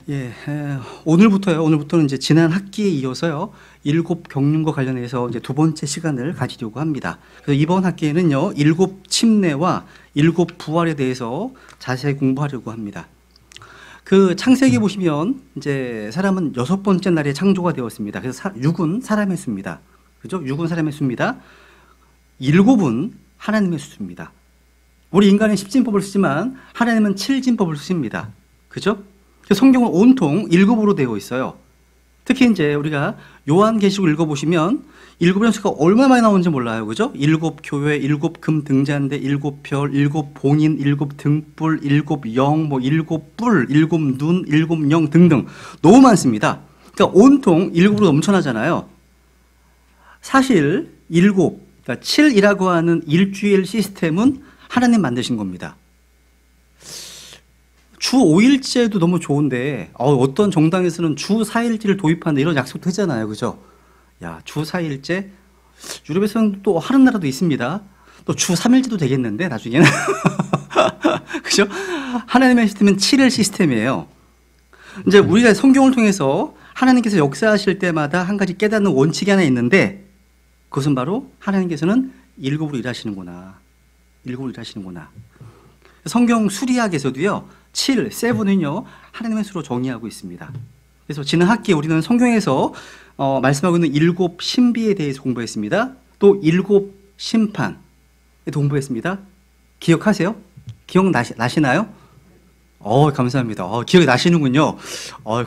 예, 오늘부터요. 오늘부터는 이제 지난 학기에 이어서요. 일곱 경륜과 관련해서 이제 두 번째 시간을 가지려고 합니다. 그래서 이번 학기에는요. 일곱 침례와 일곱 부활에 대해서 자세히 공부하려고 합니다. 그 창세기 보시면 이제 사람은 여섯 번째 날에 창조가 되었습니다. 그래서 6은 사람의 수입니다. 그죠? 6은 사람의 수입니다. 7은 하나님의 수입니다. 우리 인간은 10진법을 쓰지만 하나님은 7진법을 쓰십니다. 그죠? 성경은 온통 7으로 되어 있어요. 특히 이제 우리가 요한계시록 읽어보시면 7이라는 수가 얼마나 많이 나오는지 몰라요. 그죠? 7 교회, 7 금 등잔대, 7 별, 7 봉인, 7 등불, 7 영, 7 뿔, 7 눈, 7 영 등등 너무 많습니다. 그러니까 온통 7으로 넘쳐나잖아요. 사실 7, 그러니까 7이라고 하는 일주일 시스템은 하나님 만드신 겁니다. 주 5일제도 너무 좋은데 어떤 정당에서는 주 4일제를 도입한다 이런 약속도 했잖아요. 그죠? 야, 주 4일제? 유럽에서는 또 하는 나라도 있습니다. 또 주 3일제도 되겠는데 나중에는. 그죠? 하나님의 시스템은 7일 시스템이에요. 이제 우리가 성경을 통해서 하나님께서 역사하실 때마다 한 가지 깨닫는 원칙이 하나 있는데 그것은 바로 하나님께서는 7으로 일하시는구나. 7으로 일하시는구나. 성경 수리학에서도요. 7, 7은요. 하나님의 수로 정의하고 있습니다. 그래서 지난 학기에 우리는 성경에서 말씀하고 있는 7 신비에 대해서 공부했습니다. 또 7 심판에 공부했습니다. 기억하세요? 기억나시나요? 감사합니다. 기억이 나시는군요.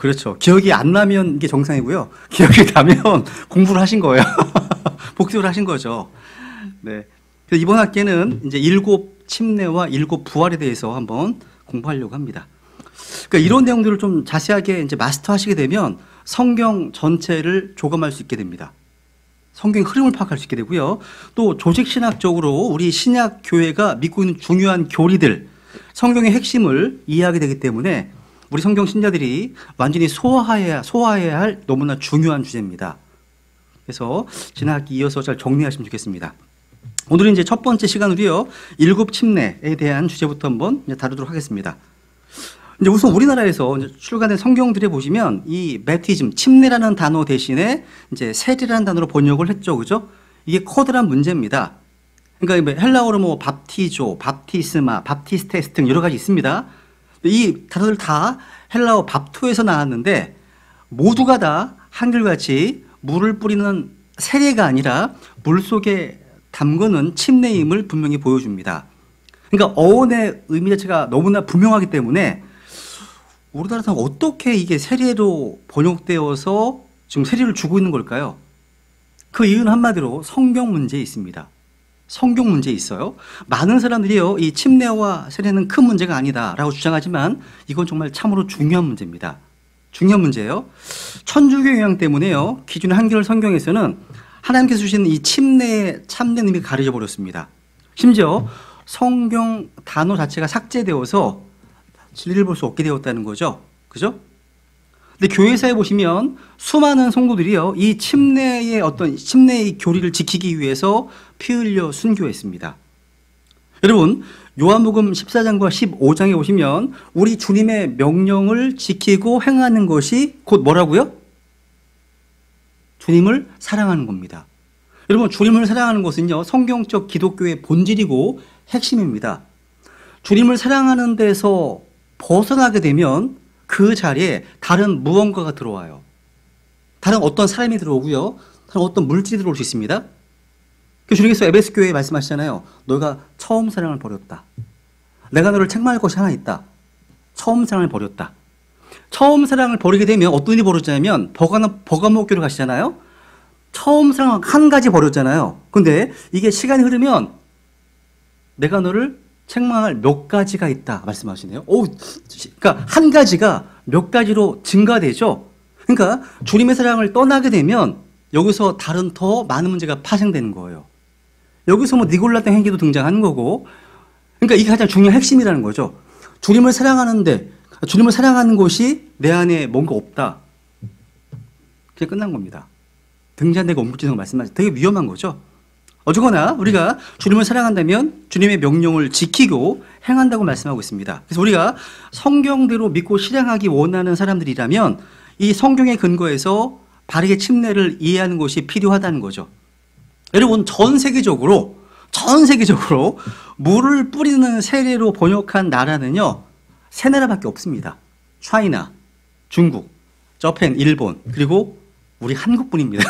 그렇죠. 기억이 안 나면 이게 정상이고요. 기억이 나면 공부를 하신 거예요. 복습을 하신 거죠. 네. 그래서 이번 학기에는 이제 7 침례와 7 부활에 대해서 한번 공부하려고 합니다. 그러니까 이런 내용들을 좀 자세하게 이제 마스터하시게 되면 성경 전체를 조감할 수 있게 됩니다. 성경의 흐름을 파악할 수 있게 되고요. 또 조직신학적으로 우리 신약 교회가 믿고 있는 중요한 교리들, 성경의 핵심을 이해하게 되기 때문에 우리 성경 신자들이 완전히 소화해야 할 너무나 중요한 주제입니다. 그래서 지난 학기 이어서 잘 정리하시면 좋겠습니다. 오늘은 이제 첫 번째 시간으로요. 7 침례에 대한 주제부터 한번 다루도록 하겠습니다. 이제 우선 우리나라에서 이제 출간된 성경들에 보시면 이 베티즘, 침례라는 단어 대신에 이제 세례라는 단어로 번역을 했죠. 그죠? 이게 커다란 문제입니다. 그러니까 헬라어로 뭐 밥티조, 밥티스마, 밥티스테스 등 여러 가지 있습니다. 이 단어들 다 헬라어 밥토에서 나왔는데 모두가 다 한결같이 물을 뿌리는 세례가 아니라 물 속에 담그는 침례임을 분명히 보여줍니다. 그러니까 어원의 의미 자체가 너무나 분명하기 때문에 우리나라에서는 어떻게 이게 세례로 번역되어서 지금 세례를 주고 있는 걸까요? 그 이유는 한마디로 성경 문제에 있습니다. 성경 문제에 있어요. 많은 사람들이요, 이 침례와 세례는 큰 문제가 아니다라고 주장하지만 이건 정말 참으로 중요한 문제입니다. 중요한 문제예요. 천주교 영향 때문에요, 기존의 한글 성경에서는 하나님께서 주신 이 침례의 참된 의미가 가려져 버렸습니다. 심지어 성경 단어 자체가 삭제되어서 진리를 볼 수 없게 되었다는 거죠. 그죠? 근데 교회사에 보시면 수많은 성도들이요, 이 침례의 교리를 지키기 위해서 피 흘려 순교했습니다. 여러분, 요한복음 14장과 15장에 보시면 우리 주님의 명령을 지키고 행하는 것이 곧 뭐라고요? 주님을 사랑하는 겁니다. 여러분, 주님을 사랑하는 것은요, 성경적 기독교의 본질이고 핵심입니다. 주님을 사랑하는 데서 벗어나게 되면 그 자리에 다른 무언가가 들어와요. 다른 어떤 사람이 들어오고요, 다른 어떤 물질이 들어올 수 있습니다. 주님께서 에베소 교회에 말씀하시잖아요. 너가 처음 사랑을 버렸다. 내가 너를 책망할 것이 하나 있다. 처음 사랑을 버렸다. 처음 사랑을 버리게 되면 어떤 일이 벌어지냐면 버가목교를 가시잖아요. 처음 사랑 한 가지 버렸잖아요. 근데 이게 시간이 흐르면 내가 너를 책망할 몇 가지가 있다 말씀하시네요. 그러니까 한 가지가 몇 가지로 증가되죠. 그러니까 주님의 사랑을 떠나게 되면 여기서 다른 더 많은 문제가 파생되는 거예요. 여기서 뭐 니골라당 행위도 등장하는 거고, 그러니까 이게 가장 중요한 핵심이라는 거죠. 주님을 사랑하는 것이 내 안에 뭔가 없다. 그게 끝난 겁니다. 등잔대가 옴붙이는 거 말씀하시죠. 되게 위험한 거죠. 어쨌거나 우리가 주님을 사랑한다면 주님의 명령을 지키고 행한다고 말씀하고 있습니다. 그래서 우리가 성경대로 믿고 실행하기 원하는 사람들이라면 이 성경의 근거에서 바르게 침례를 이해하는 것이 필요하다는 거죠. 여러분, 전 세계적으로 물을 뿌리는 세례로 번역한 나라는요, 세 나라밖에 없습니다. 차이나, 중국, 저펜, 일본, 그리고 우리 한국뿐입니다.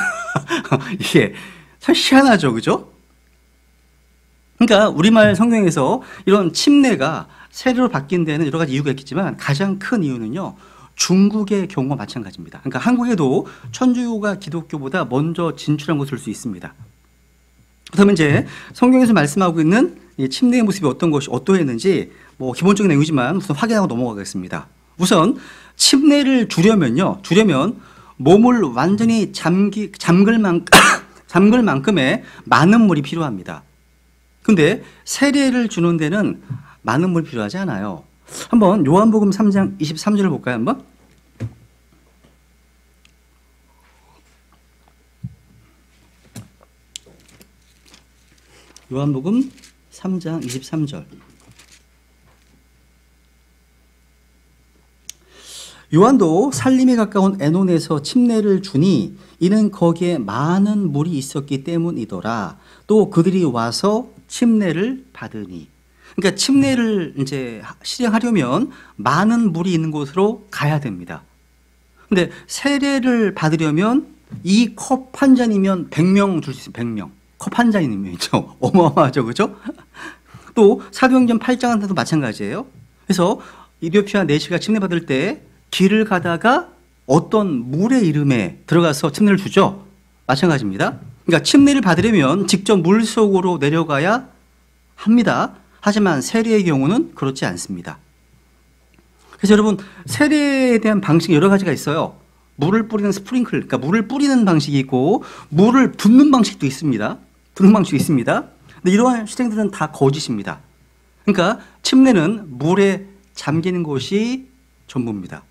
이게 참 희한하죠, 그죠? 그러니까 우리말 성경에서 이런 침례가 세례로 바뀐 데는 여러 가지 이유가 있겠지만 가장 큰 이유는요, 중국의 경우와 마찬가지입니다. 그러니까 한국에도 천주교가 기독교보다 먼저 진출한 것일 수 있습니다. 그렇다면 이제 성경에서 말씀하고 있는 이 침례의 모습이 어떠했는지 뭐 기본적인 내용이지만 우선 확인하고 넘어가겠습니다. 우선 침례를 주려면 몸을 완전히 잠글 만큼의 많은 물이 필요합니다. 근데 세례를 주는 데는 많은 물이 필요하지 않아요. 한번 요한복음 3장 23절을 볼까요, 한번? 요한복음 3장 23절. 요한도 살림에 가까운 에논에서 침례를 주니 이는 거기에 많은 물이 있었기 때문이더라. 또 그들이 와서 침례를 받으니. 그러니까 침례를 이제 실행하려면 많은 물이 있는 곳으로 가야 됩니다. 근데 세례를 받으려면 이 컵 한 잔이면 100명 줄 수 있어요. 100명. 컵 한 잔이면이죠. 어마어마하죠, 그죠? 또 사도행전 8장한테도 마찬가지예요. 그래서 이디오피아 내시가 침례 받을 때 길을 가다가 어떤 물의 이름에 들어가서 침례를 주죠. 마찬가지입니다. 그러니까 침례를 받으려면 직접 물 속으로 내려가야 합니다. 하지만 세례의 경우는 그렇지 않습니다. 그래서 여러분, 세례에 대한 방식이 여러 가지가 있어요. 물을 뿌리는 스프링클, 그러니까 물을 뿌리는 방식이 있고 물을 붓는 방식도 있습니다. 근데 이러한 실행들은 다 거짓입니다. 그러니까 침례는 물에 잠기는 것이 전부입니다.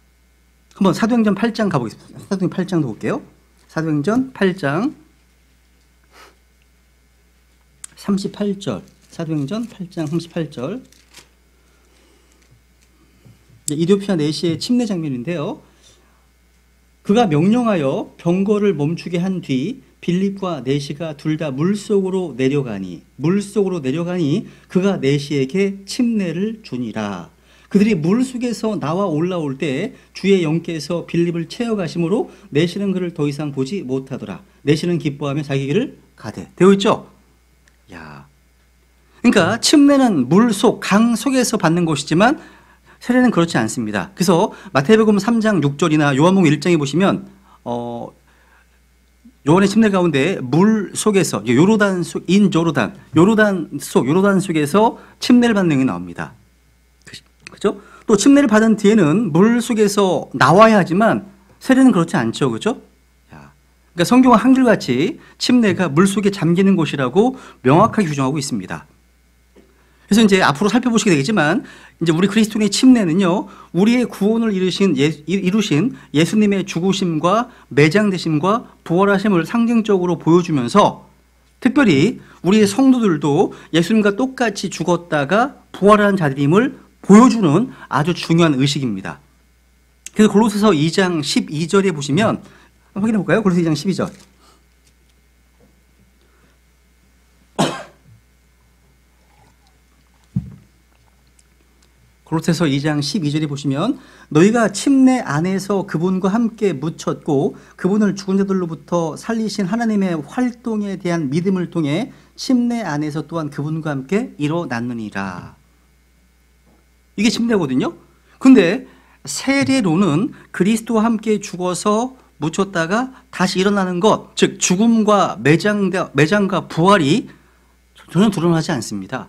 한번 사도행전 8장 가보겠습니다. 사도행전 8장도 볼게요. 사도행전 8장 38절. 사도행전 8장 38절. 이디오피아 내시의 침례 장면인데요. 그가 명령하여 병거를 멈추게 한 뒤 빌립과 내시가 둘 다 물속으로 내려가니 그가 내시에게 침례를 주니라. 그들이 물속에서 나와 올라올 때 주의 영께서 빌립을 채워가심으로 내시는 그를 더 이상 보지 못하더라. 내시는 기뻐하며 자기 길을 가되. 되어 있죠? 야, 그러니까 침례는 물속, 강 속에서 받는 것이지만 세례는 그렇지 않습니다. 그래서 마태복음 3장 6절이나 요한복음 1장에 보시면 요한의 침례 가운데 물 속에서 요르단 속에서 침례를 받는 내용이 나옵니다. 그죠? 또 침례를 받은 뒤에는 물 속에서 나와야 하지만 세례는 그렇지 않죠. 그죠? 그러니까 성경은 한결같이 침례가 물 속에 잠기는 곳이라고 명확하게 규정하고 있습니다. 그래서 이제 앞으로 살펴보시게 되겠지만 이제 우리 그리스도인의 침례는요, 우리의 구원을 이루신 예수님의 죽으심과 매장되심과 부활하심을 상징적으로 보여주면서 특별히 우리의 성도들도 예수님과 똑같이 죽었다가 부활한 자들임을 보여주는 아주 중요한 의식입니다. 그래서 골로새서 2장 12절에 보시면 확인해 볼까요? 골로새 2장 12절. 골로새서 2장 12절에 보시면 너희가 침례 안에서 그분과 함께 묻혔고 그분을 죽은 자들로부터 살리신 하나님의 활동에 대한 믿음을 통해 침례 안에서 또한 그분과 함께 일어났느니라. 이게 침례거든요. 근데 세례로는 그리스도와 함께 죽어서 묻혔다가 다시 일어나는 것, 즉 죽음과 매장과 부활이 전혀 드러나지 않습니다.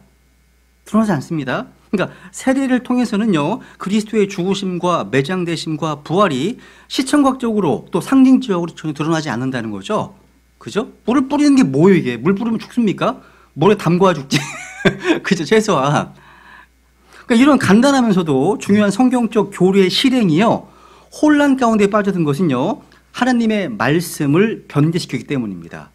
그러니까 세례를 통해서는요, 그리스도의 죽으심과 매장되심과 부활이 시청각적으로 또 상징적으로 전혀 드러나지 않는다는 거죠. 그죠? 물을 뿌리는 게 뭐예요, 이게? 물 뿌리면 죽습니까? 물에 담궈야 죽지. 그죠, 최소한. 그러니까 이런 간단하면서도 중요한 성경적 교리의 실행이요, 혼란 가운데 빠져든 것은요, 하나님의 말씀을 변개시키기 때문입니다.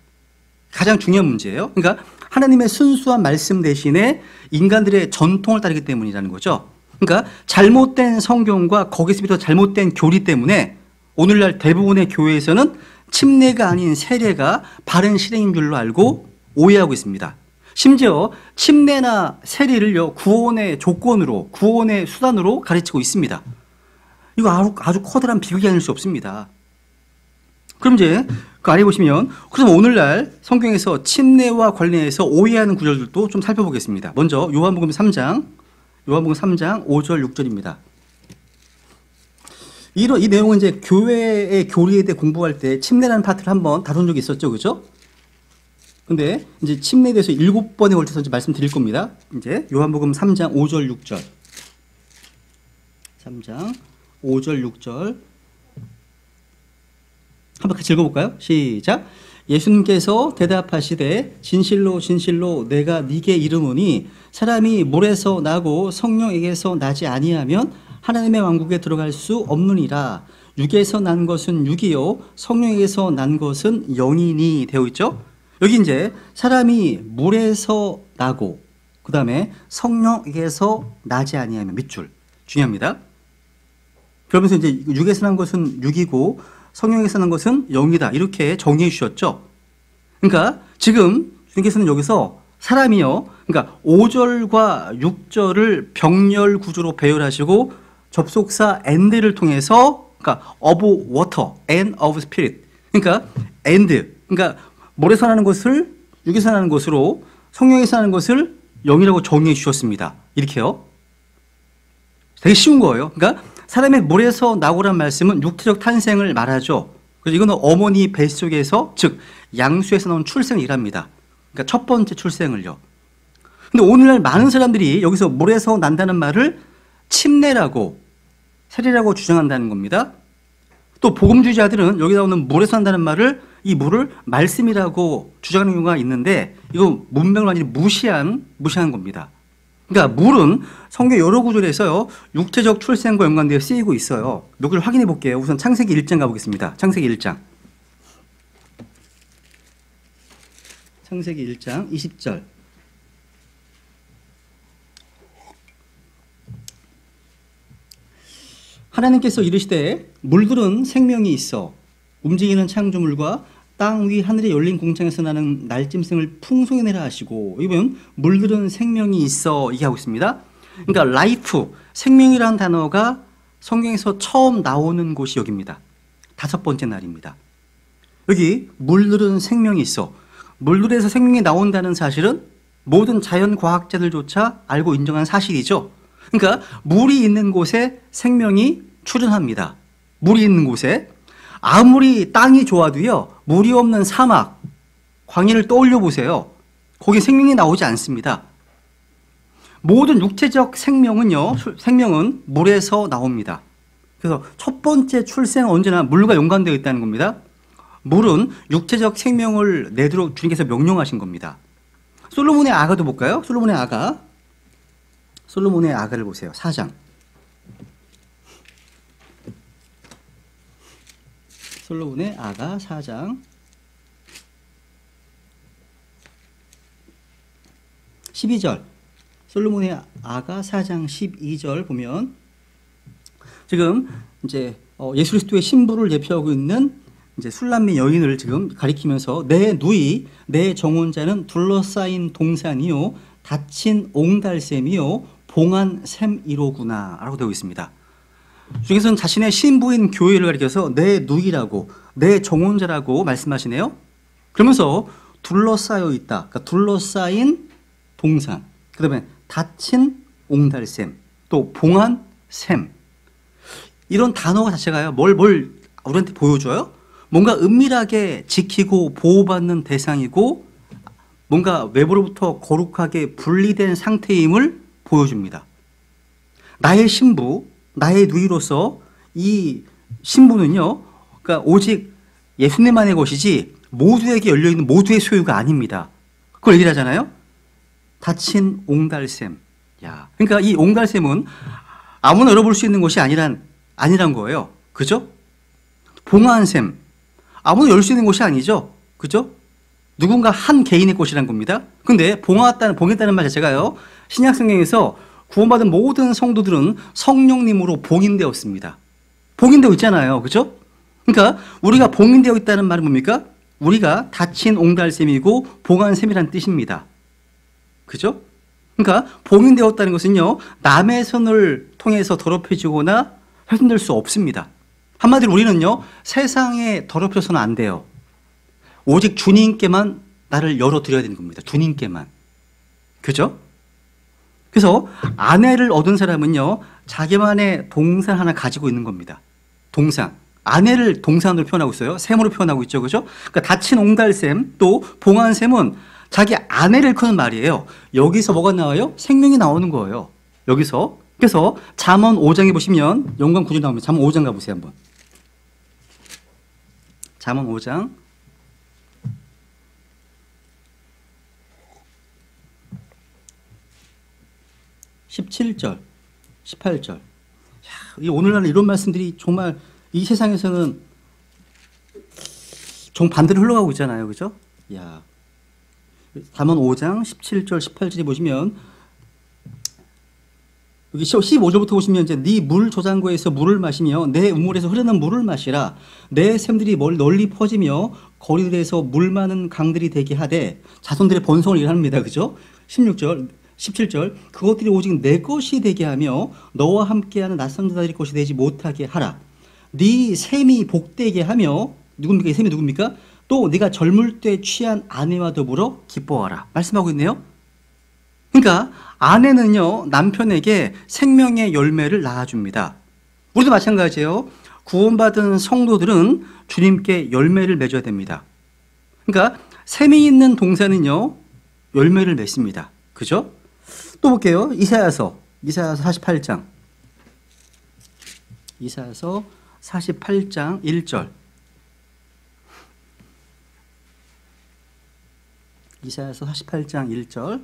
가장 중요한 문제예요. 그러니까 하나님의 순수한 말씀 대신에 인간들의 전통을 따르기 때문이라는 거죠. 그러니까 잘못된 성경과 거기서부터 잘못된 교리 때문에 오늘날 대부분의 교회에서는 침례가 아닌 세례가 바른 실행인 줄로 알고 오해하고 있습니다. 심지어 침례나 세례를요, 구원의 조건으로, 구원의 수단으로 가르치고 있습니다. 이거 아주 커다란 비극이 아닐 수 없습니다. 그럼 이제 그 아래 보시면, 그럼 오늘날 성경에서 침례와 관련해서 오해하는 구절들도 좀 살펴보겠습니다. 먼저 요한복음 3장 5절 6절입니다. 이 내용은 이제 교회의 교리에 대해 공부할 때 침례라는 파트를 한번 다룬 적이 있었죠, 그죠? 근데 이제 침례에 대해서 7번에 걸쳐서 이제 말씀드릴 겁니다. 이제 요한복음 3장 5절 6절. 3장 5절 6절. 한번 같이 읽어볼까요? 시작. 예수님께서 대답하시되 진실로 진실로 내가 네게 이르노니 사람이 물에서 나고 성령에게서 나지 아니하면 하나님의 왕국에 들어갈 수 없느니라. 육에서 난 것은 육이요 성령에게서 난 것은 영이니 되어 있죠. 여기 이제 사람이 물에서 나고 그 다음에 성령에게서 나지 아니하면 밑줄 중요합니다. 그러면서 이제 육에서 난 것은 육이고 성령에서 난 것은 영이다 이렇게 정의해 주셨죠. 그러니까 지금 주님께서는 여기서 사람이요, 그러니까 5절과 6절을 병렬 구조로 배열하시고 접속사 and를 통해서, 그러니까 of water and of spirit, 그러니까 and, 그러니까 물에서 나는 것을 육에서 나는 것으로 성령에서 나는 것을 영이라고 정의해 주셨습니다. 이렇게요. 되게 쉬운 거예요. 그러니까 사람의 물에서 나오란 말씀은 육체적 탄생을 말하죠. 그래서 이거는 어머니 뱃속에서, 즉 양수에서 나온 출생을 일합니다. 그러니까 첫 번째 출생을요. 근데 오늘날 많은 사람들이 여기서 물에서 난다는 말을 침례라고 세례라고 주장한다는 겁니다. 또 복음주의자들은 여기 나오는 물에서 난다는 말을, 이 물을 말씀이라고 주장하는 경우가 있는데 이거 문맥을 완전히 무시한 겁니다. 그러니까 물은 성경 여러 구절에서요 육체적 출생과 연관되어 쓰이고 있어요. 몇 줄 확인해 볼게요. 우선 창세기 1장 가보겠습니다. 창세기 1장 20절. 하나님께서 이르시되 물들은 생명이 있어 움직이는 창조물과 땅 위 하늘에 열린 공창에서 나는 날짐승을 풍성히 내라 하시고, 이번 물들은 생명이 있어 이게 하고 있습니다. 그러니까 라이프, 생명이라는 단어가 성경에서 처음 나오는 곳이 여기입니다. 5번째 날입니다. 여기 물들은 생명이 있어, 물들에서 생명이 나온다는 사실은 모든 자연과학자들조차 알고 인정한 사실이죠. 그러니까 물이 있는 곳에 생명이 출현합니다. 물이 있는 곳에. 아무리 땅이 좋아도요 물이 없는 사막, 광야를 떠올려 보세요. 거기 생명이 나오지 않습니다. 모든 육체적 생명은 물에서 나옵니다. 그래서 첫 번째 출생은 언제나 물과 연관되어 있다는 겁니다. 물은 육체적 생명을 내도록 주님께서 명령하신 겁니다. 솔로몬의 아가도 볼까요? 솔로몬의 아가를 보세요. 4장. 솔로몬의 아가 4장 12절. 솔로몬의 아가 4장 12절 보면 지금 이제 예수 그리스도의 신부를 예표하고 있는 이제 술람미 여인을 지금 가리키면서 내 누이, 내 정혼자는 둘러싸인 동산이요 닫힌 옹달샘이요 봉한 샘이로구나 라고 되어 있습니다. 주께서는 자신의 신부인 교회를 가리켜서 내 누이라고, 내 정혼자라고 말씀하시네요. 그러면서 둘러싸여 있다, 그러니까 둘러싸인 동산, 그 다음에 닫힌 옹달샘, 또 봉한 샘, 이런 단어 자체가요 뭘 우리한테 보여줘요? 뭔가 은밀하게 지키고 보호받는 대상이고 뭔가 외부로부터 거룩하게 분리된 상태임을 보여줍니다. 나의 신부, 나의 누이로서 이 신부는요, 그러니까 오직 예수님만의 것이지 모두에게 열려있는 모두의 소유가 아닙니다. 그걸 얘기를 하잖아요. 닫힌 옹달샘. 야, 그러니까 이 옹달샘은 아무나 열어볼 수 있는 것이 아니란 거예요. 그죠? 봉한 샘. 아무나 열 수 있는 것이 아니죠. 그죠? 누군가 한 개인의 것이란 겁니다. 근데 봉했다는 말 자체가요. 신약 성경에서 구원받은 모든 성도들은 성령님으로 봉인되었습니다. 봉인되어 있잖아요. 그죠? 그러니까 우리가 봉인되어 있다는 말은 뭡니까? 우리가 닫힌 옹달샘이고 봉한 샘이라는 뜻입니다. 그죠? 그러니까 봉인되었다는 것은요. 남의 손을 통해서 더럽혀지거나 훼손될 수 없습니다. 한마디로 우리는요. 세상에 더럽혀서는 안 돼요. 오직 주님께만 나를 열어드려야 되는 겁니다. 주님께만. 그죠? 그래서 아내를 얻은 사람은요. 자기만의 동산 하나 가지고 있는 겁니다. 동산. 아내를 동산으로 표현하고 있어요. 샘으로 표현하고 있죠. 그죠? 그러니까 닫힌 옹달샘 또 봉한 샘은 자기 아내를 크는 말이에요. 여기서 뭐가 나와요? 생명이 나오는 거예요. 여기서. 그래서 잠언 5장에 보시면 연관 구절 나오면 잠언 5장 가보세요. 한번. 잠언 5장 17절 18절. 오늘날 이런 말씀들이 정말 이 세상에서는 정반대로 흘러가고 있잖아요. 그죠? 야. 잠언 5장 17절 18절에 보시면 여기 15절부터 보시면 이제 네 물 조장고에서 물을 마시며 내 우물에서 흐르는 물을 마시라. 내 샘들이 널리 퍼지며 거리들에서 물 많은 강들이 되게 하되 자손들의 번성을 일합니다. 그죠? 16절 17절 그것들이 오직 내 것이 되게 하며 너와 함께하는 낯선 자들의 것이 되지 못하게 하라. 네 샘이 복되게 하며 누굽니까? 이 샘이 누굽니까? 또 네가 젊을 때 취한 아내와 더불어 기뻐하라. 말씀하고 있네요. 그러니까 아내는요 남편에게 생명의 열매를 낳아줍니다. 우리도 마찬가지예요. 구원받은 성도들은 주님께 열매를 맺어야 됩니다. 그러니까 샘이 있는 동산은요 열매를 맺습니다. 그죠? 또 볼게요. 이사야서 48장. 이사야서 48장 1절. 이사야서 48장 1절.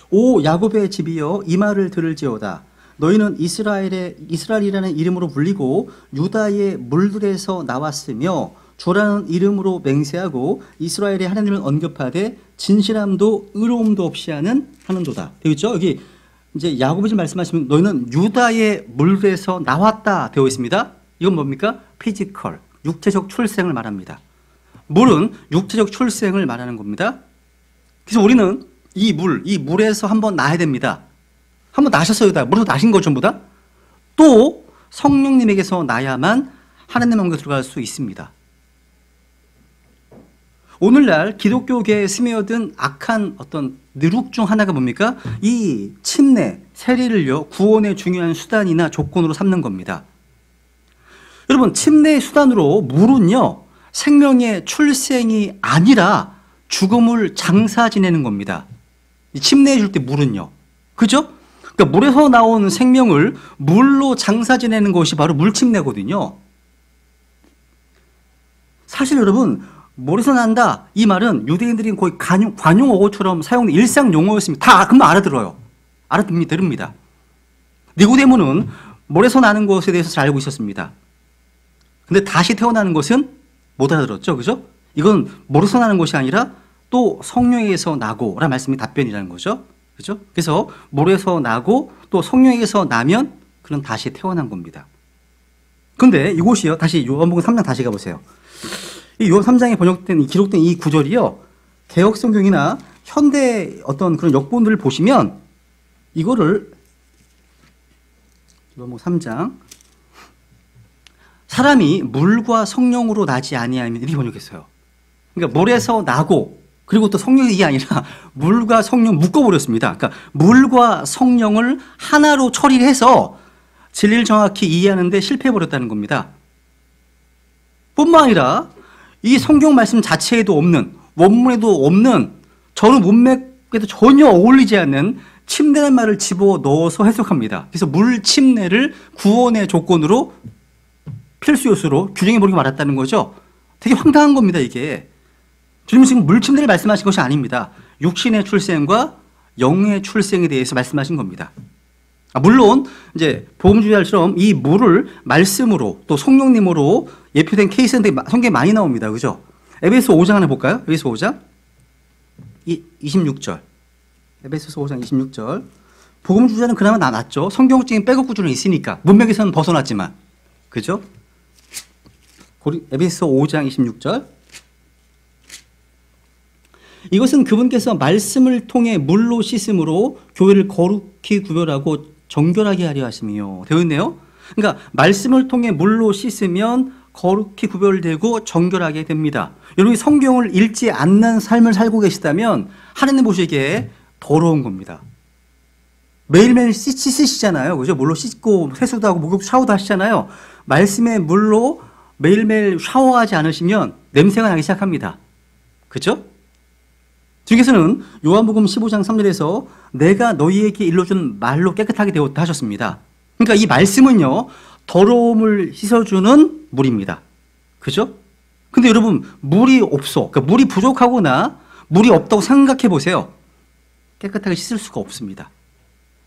오 야곱의 집이여 이 말을 들을지어다. 너희는 이스라엘이라는 이름으로 불리고 유다의 물들에서 나왔으며 주라는 이름으로 맹세하고 이스라엘의 하나님을 언급하되 진실함도 의로움도 없이 하는도다. 되어 있죠? 여기 이제 야곱의 집 말씀하시면 너희는 유다의 물에서 나왔다 되어 있습니다. 이건 뭡니까? 피지컬, 육체적 출생을 말합니다. 물은 육체적 출생을 말하는 겁니다. 그래서 우리는 이 물에서 한번 나야 됩니다. 한번 나셨어요. 물에서 나신 거 전부 다. 또 성령님에게서 나야만 하나님 왕국에 들어갈 수 있습니다. 오늘날 기독교계에 스며든 악한 어떤 누룩 중 하나가 뭡니까? 이 침례, 세례를요 구원의 중요한 수단이나 조건으로 삼는 겁니다. 여러분 침례의 수단으로 물은요 생명의 출생이 아니라 죽음을 장사 지내는 겁니다. 침례해 줄 때 물은요. 그죠? 그러니까 물에서 나온 생명을 물로 장사 지내는 것이 바로 물침례거든요. 사실 여러분 물에서 난다 이 말은 유대인들이 거의 관용어고처럼 사용된 일상 용어였습니다. 다 금방 알아들어요. 알아듣습니다. 니고데모는 물에서 나는 것에 대해서 잘 알고 있었습니다. 근데 다시 태어나는 것은 못 알아들었죠. 그죠? 이건 물에서 나는 것이 아니라 또 성령에게서 나고 라는 말씀이 답변이라는 거죠. 그죠? 그래서 물에서 나고 또 성령에게서 나면 그는 다시 태어난 겁니다. 근데 이곳이요. 다시 요한복음 3장 다시 가보세요. 이 요한 3장에 기록된 이 구절이요. 개역 성경이나 현대 어떤 그런 역본들을 보시면 이거를 요한복음 3장 사람이 물과 성령으로 나지 아니하면 이렇게 번역했어요. 그러니까 물에서 나고 그리고 또 성령이 아니라 물과 성령 묶어버렸습니다. 그러니까 물과 성령을 하나로 처리해서 진리를 정확히 이해하는데 실패해버렸다는 겁니다. 뿐만 아니라 이 성경 말씀 자체에도 없는 원문에도 없는 저는 문맥에도 전혀 어울리지 않는 침례라는 말을 집어넣어서 해석합니다. 그래서 물 침례를 구원의 조건으로 필수 요소로 규정해버리고 말았다는 거죠. 되게 황당한 겁니다. 이게. 주님은 지금 물 침례를 말씀하신 것이 아닙니다. 육신의 출생과 영의 출생에 대해서 말씀하신 겁니다. 물론 이제 복음주의자처럼 이 물을 말씀으로 또 성령님으로 예표된 케이스인데 성경에 많이 나옵니다. 그죠? 에베소 5장 하나 볼까요? 에베소 5장. 26절. 에베소서 5장 26절. 복음 주자는 그나마 낫죠. 성경적인 백업 구조는 있으니까. 문맥에서는 벗어났지만. 그죠? 에베소서 5장 26절. 이것은 그분께서 말씀을 통해 물로 씻음으로 교회를 거룩히 구별하고 정결하게 하려 하심이요. 되어 있네요. 그러니까 말씀을 통해 물로 씻으면 거룩히 구별되고 정결하게 됩니다. 여러분이 성경을 읽지 않는 삶을 살고 계시다면 하나님 보시기에 더러운 겁니다. 매일매일 씻으시잖아요. 그죠? 물로 씻고 세수도 하고 목욕 샤워도 하시잖아요. 말씀의 물로 매일매일 샤워하지 않으시면 냄새가 나기 시작합니다. 그죠? 주께서는 요한복음 15장 3절에서 내가 너희에게 일러준 말로 깨끗하게 되었다 하셨습니다. 그러니까 이 말씀은요, 더러움을 씻어주는 물입니다. 그죠? 근데 여러분, 물이 없어. 그러니까 물이 부족하거나 물이 없다고 생각해 보세요. 깨끗하게 씻을 수가 없습니다.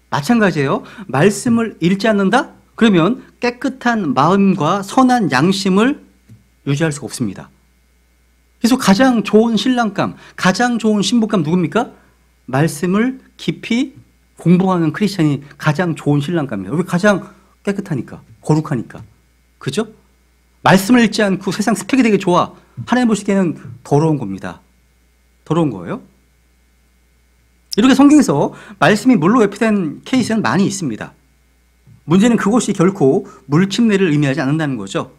마찬가지예요. 말씀을 읽지 않는다? 그러면 깨끗한 마음과 선한 양심을 유지할 수가 없습니다. 그래서 가장 좋은 신랑감, 가장 좋은 신부감 누굽니까? 말씀을 깊이 공부하는 크리스찬이 가장 좋은 신랑감이에요. 왜? 가장 깨끗하니까, 거룩하니까. 그죠? 말씀을 읽지 않고 세상 스펙이 되게 좋아. 하나님 보시기에는 더러운 겁니다. 더러운 거예요. 이렇게 성경에서 말씀이 물로 외피된 케이스는 많이 있습니다. 문제는 그것이 결코 물침례를 의미하지 않는다는 거죠.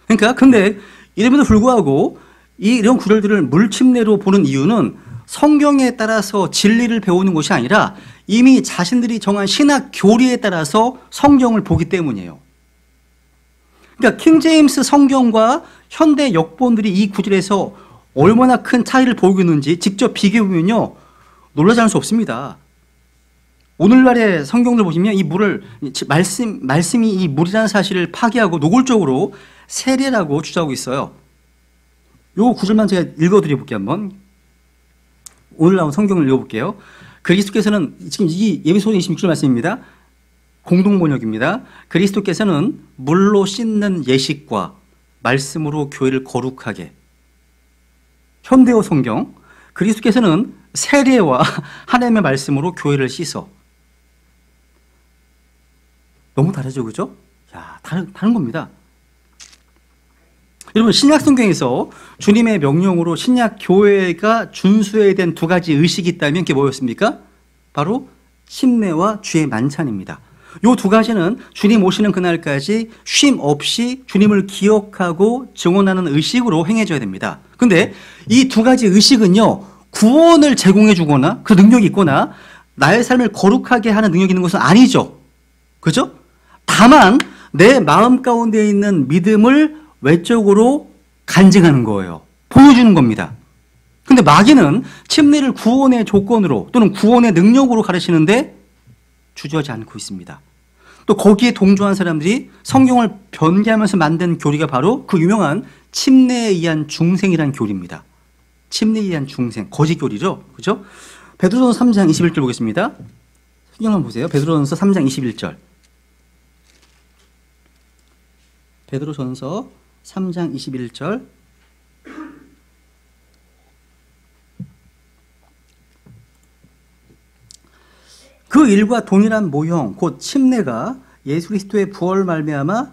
그러니까 근데 이름에도 불구하고 이런 구절들을 물침례로 보는 이유는 성경에 따라서 진리를 배우는 것이 아니라 이미 자신들이 정한 신학 교리에 따라서 성경을 보기 때문이에요. 그러니까 킹제임스 성경과 현대 역본들이 이 구절에서 얼마나 큰 차이를 보이고 있는지 직접 비교해보면요, 놀라지 않을 수 없습니다. 오늘날의 성경을 보시면 이 물을, 말씀이 이 물이라는 사실을 파괴하고 노골적으로 세례라고 주장하고 있어요. 요 구절만 제가 읽어드려볼게요, 한번. 오늘 나온 성경을 읽어볼게요. 그리스도께서는, 지금 이 에베소서 26절 말씀입니다. 공동 번역입니다. 그리스도께서는 물로 씻는 예식과 말씀으로 교회를 거룩하게. 현대어 성경, 그리스도께서는 세례와 하나님의 말씀으로 교회를 씻어. 너무 다르죠, 그죠? 야, 다른 겁니다. 여러분, 신약 성경에서 주님의 명령으로 신약 교회가 준수해야 된 두 가지 의식이 있다면 그게 뭐였습니까? 바로 침례와 주의 만찬입니다. 이 두 가지는 주님 오시는 그날까지 쉼 없이 주님을 기억하고 증언하는 의식으로 행해져야 됩니다. 근데 이 두 가지 의식은요, 구원을 제공해 주거나 그 능력이 있거나 나의 삶을 거룩하게 하는 능력이 있는 것은 아니죠. 그죠? 다만 내 마음 가운데 있는 믿음을 외적으로 간증하는 거예요. 보여주는 겁니다. 근데 마귀는 침례를 구원의 조건으로 또는 구원의 능력으로 가르치는데 주저하지 않고 있습니다. 또 거기에 동조한 사람들이 성경을 변개하면서 만든 교리가 바로 그 유명한 침례에 의한 중생이라는 교리입니다. 침례에 의한 중생, 거짓 교리죠. 그죠? 베드로전서 3장 21절 보겠습니다. 성경만 보세요. 베드로전서 3장 21절. 베드로전서 3장 21절. 그 일과 동일한 모형, 곧 침례가 예수 그리스도의 부활 말미암아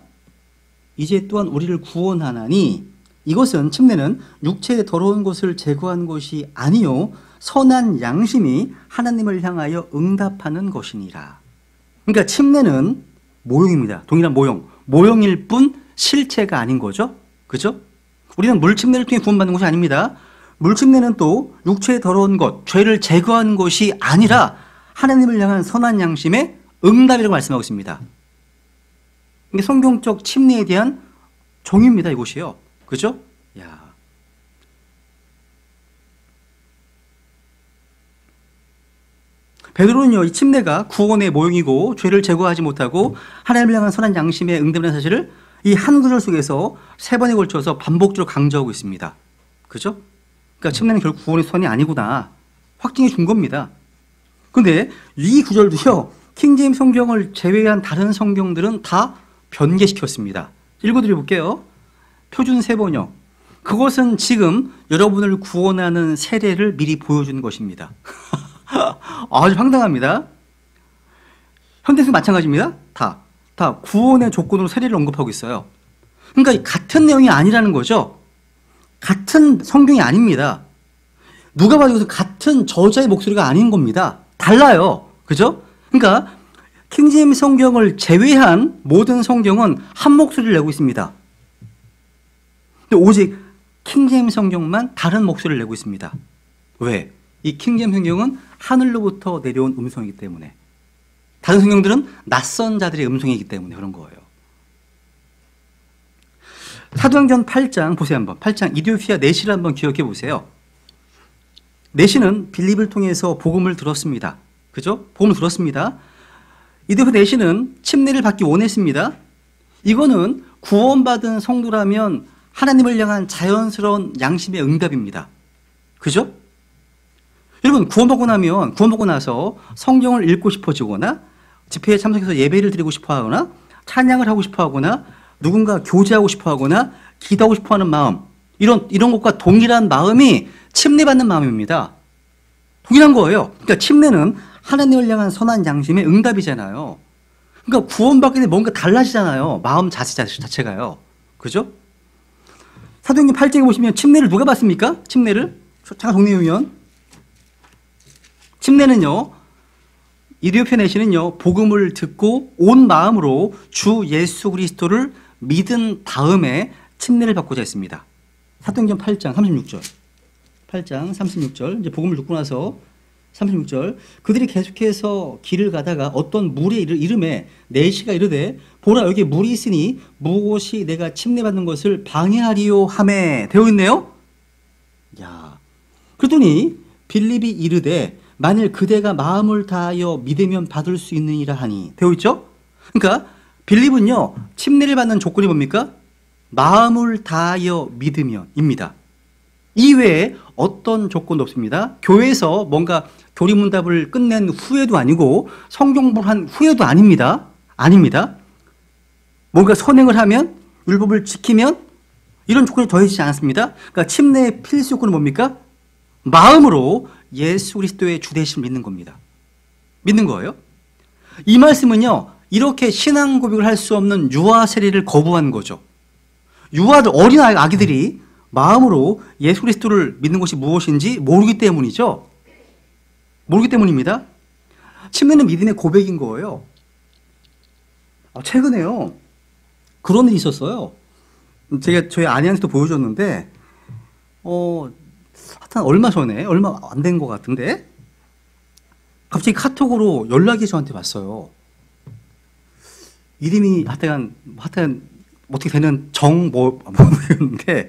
이제 또한 우리를 구원하나니, 이것은 침례는 육체의 더러운 것을 제거한 것이 아니요 선한 양심이 하나님을 향하여 응답하는 것이니라. 그러니까 침례는 모형입니다. 동일한 모형일 뿐 실체가 아닌 거죠. 그죠? 우리는 물침례를 통해 구원받는 것이 아닙니다. 물침례는 또 육체의 더러운 것, 죄를 제거한 것이 아니라 하나님을 향한 선한 양심의 응답이라고 말씀하고 있습니다. 이게 성경적 침례에 대한 정의입니다, 이것이요. 그죠? 야. 베드로는요, 이 침례가 구원의 모형이고 죄를 제거하지 못하고 하나님을 향한 선한 양심의 응답이라는 사실을 이 한 구절 속에서 세 번에 걸쳐서 반복적으로 강조하고 있습니다. 그죠? 그러니까 침례는 결국 구원의 선이 아니구나 확증해 준 겁니다. 근데 이 구절도요, 킹제임스 성경을 제외한 다른 성경들은 다 변개시켰습니다. 읽어드려 볼게요. 표준 세번역. 그것은 지금 여러분을 구원하는 세례를 미리 보여주는 것입니다. 아주 황당합니다. 현대생 마찬가지입니다. 다 구원의 조건으로 세례를 언급하고 있어요. 그러니까 같은 내용이 아니라는 거죠. 같은 성경이 아닙니다. 누가 봐도 이것은 같은 저자의 목소리가 아닌 겁니다. 달라요. 그죠? 그러니까 킹제임스 성경을 제외한 모든 성경은 한 목소리를 내고 있습니다. 근데 오직 킹제임스 성경만 다른 목소리를 내고 있습니다. 왜? 이 킹제임스 성경은 하늘로부터 내려온 음성이기 때문에. 다른 성경들은 낯선 자들의 음성이기 때문에 그런 거예요. 사도행전 8장 보세요 한번. 8장 이디오피아 내시를 한번 기억해 보세요. 내시는 빌립을 통해서 복음을 들었습니다. 그죠? 복음을 들었습니다. 이디오피아 내시는 침례를 받기 원했습니다. 이거는 구원받은 성도라면 하나님을 향한 자연스러운 양심의 응답입니다. 그죠? 여러분 구원받고 나서 성경을 읽고 싶어지거나 집회에 참석해서 예배를 드리고 싶어 하거나 찬양을 하고 싶어 하거나 누군가 교제하고 싶어 하거나 기도하고 싶어 하는 마음 이런 것과 동일한 마음이 침례받는 마음입니다. 동일한 거예요. 그러니까 침례는 하나님을 향한 선한 양심의 응답이잖아요. 그러니까 구원받기 전에 뭔가 달라지잖아요. 마음 자체가요. 그죠? 사도행전 8장에 보시면 침례를 누가 받습니까? 침례를 잠깐 정리해보면 침례는요, 이디오피아 내시는요, 복음을 듣고 온 마음으로 주 예수 그리스도를 믿은 다음에 침례를 받고자 했습니다. 사도행전 8장 36절. 8장 36절. 이제 복음을 듣고 나서 36절. 그들이 계속해서 길을 가다가 어떤 물의 이름에 내시가 이르되 보라 여기 물이 있으니 무엇이 내가 침례받는 것을 방해하리요 하매 되어 있네요. 야. 그러더니 빌립이 이르되 만일 그대가 마음을 다하여 믿으면 받을 수 있느니라 하니 되어 있죠? 그러니까 빌립은요 침례를 받는 조건이 뭡니까? 마음을 다하여 믿으면입니다. 이외에 어떤 조건도 없습니다. 교회에서 뭔가 교리문답을 끝낸 후에도 아니고 성경공부를 한 후에도 아닙니다. 아닙니다. 뭔가 선행을 하면 율법을 지키면 이런 조건이 더해지지 않았습니다. 그러니까 침례의 필수 조건은 뭡니까? 마음으로 예수 그리스도의 주되심을 믿는 겁니다. 믿는 거예요. 이 말씀은요. 이렇게 신앙 고백을 할 수 없는 유아 세례를 거부한 거죠. 유아들 어린 아기들이 마음으로 예수 그리스도를 믿는 것이 무엇인지 모르기 때문이죠. 모르기 때문입니다. 침례는 믿음의 고백인 거예요. 최근에요. 그런 일이 있었어요. 제가 저희 아내한테도 보여줬는데 하여튼 얼마 전에 얼마 안 된 것 같은데 갑자기 카톡으로 연락이 저한테 왔어요. 이름이 하여튼 어떻게 되는 모르겠는데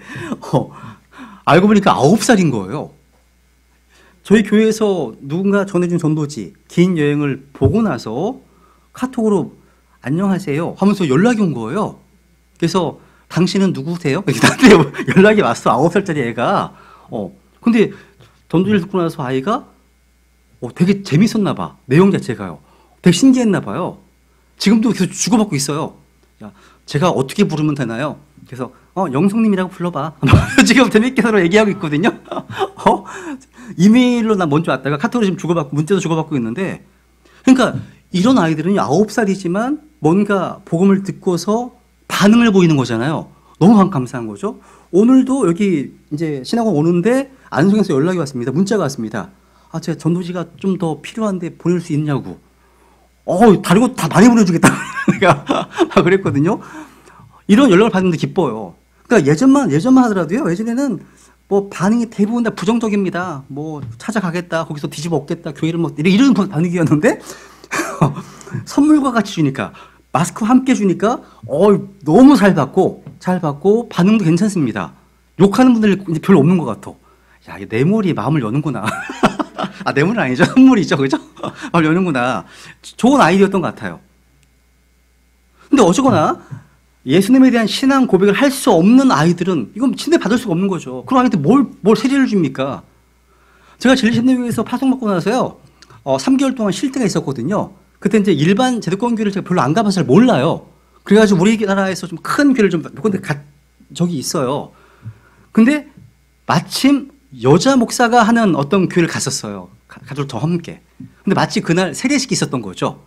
알고 보니까 9살인 거예요. 저희 교회에서 누군가 전해준 전도지 긴 여행을 보고 나서 카톡으로 안녕하세요 하면서 연락이 온 거예요. 그래서 당신은 누구세요? 나한테 연락이 왔어. 9살짜리 애가. 근데 전도지를 듣고 나서 아이가 되게 재밌었나 봐. 내용 자체가요. 되게 신기했나 봐요. 지금도 계속 주고받고 있어요. 야, 제가 어떻게 부르면 되나요? 그래서 영성님이라고 불러봐. 지금 재밌게 서로 얘기하고 있거든요. 이메일로 나 먼저 왔다가 카톡으로 지금 주고받고 문자도 주고받고 있는데 그러니까 이런 아이들은 9살이지만 뭔가 복음을 듣고서 반응을 보이는 거잖아요. 너무 감사한 거죠. 오늘도 여기 이제 신학원 오는데 안성에서 연락이 왔습니다. 문자가 왔습니다. 제가 전도지가 좀 더 필요한데 보낼 수 있냐고. 다른 거 다 많이 보내주겠다. 내가 그랬거든요. 이런 연락을 받는데 기뻐요. 그러니까 예전만 하더라도요. 예전에는 뭐 반응이 대부분 다 부정적입니다. 뭐 찾아가겠다, 거기서 뒤집어 엎겠다, 교회를 뭐 이런 반응이었는데 선물과 같이 주니까 마스크와 함께 주니까 너무 잘 받고 반응도 괜찮습니다. 욕하는 분들이 이제 별로 없는 것 같아. 야, 내 머리에 마음을 여는구나. 내 머리는 아니죠. 선물이죠. 그죠? 마음을 여는구나. 좋은 아이디어였던 것 같아요. 근데 어쩌거나 예수님에 대한 신앙 고백을 할 수 없는 아이들은 이건 침례 받을 수가 없는 거죠. 그럼 아이한테 뭘 세례를 줍니까? 제가 진리신대교회에서 파송받고 나서요. 3개월 동안 쉴 때가 있었거든요. 그때 이제 일반 제도권 교회를 제가 별로 안 가봐서 잘 몰라요. 그래가지고 우리나라에서 좀 큰 교회를 좀 몇 군데 적이 있어요. 근데 마침 여자 목사가 하는 어떤 교회를 갔었어요. 가족을 더 함께. 근데 마치 그날 세례식이 있었던 거죠.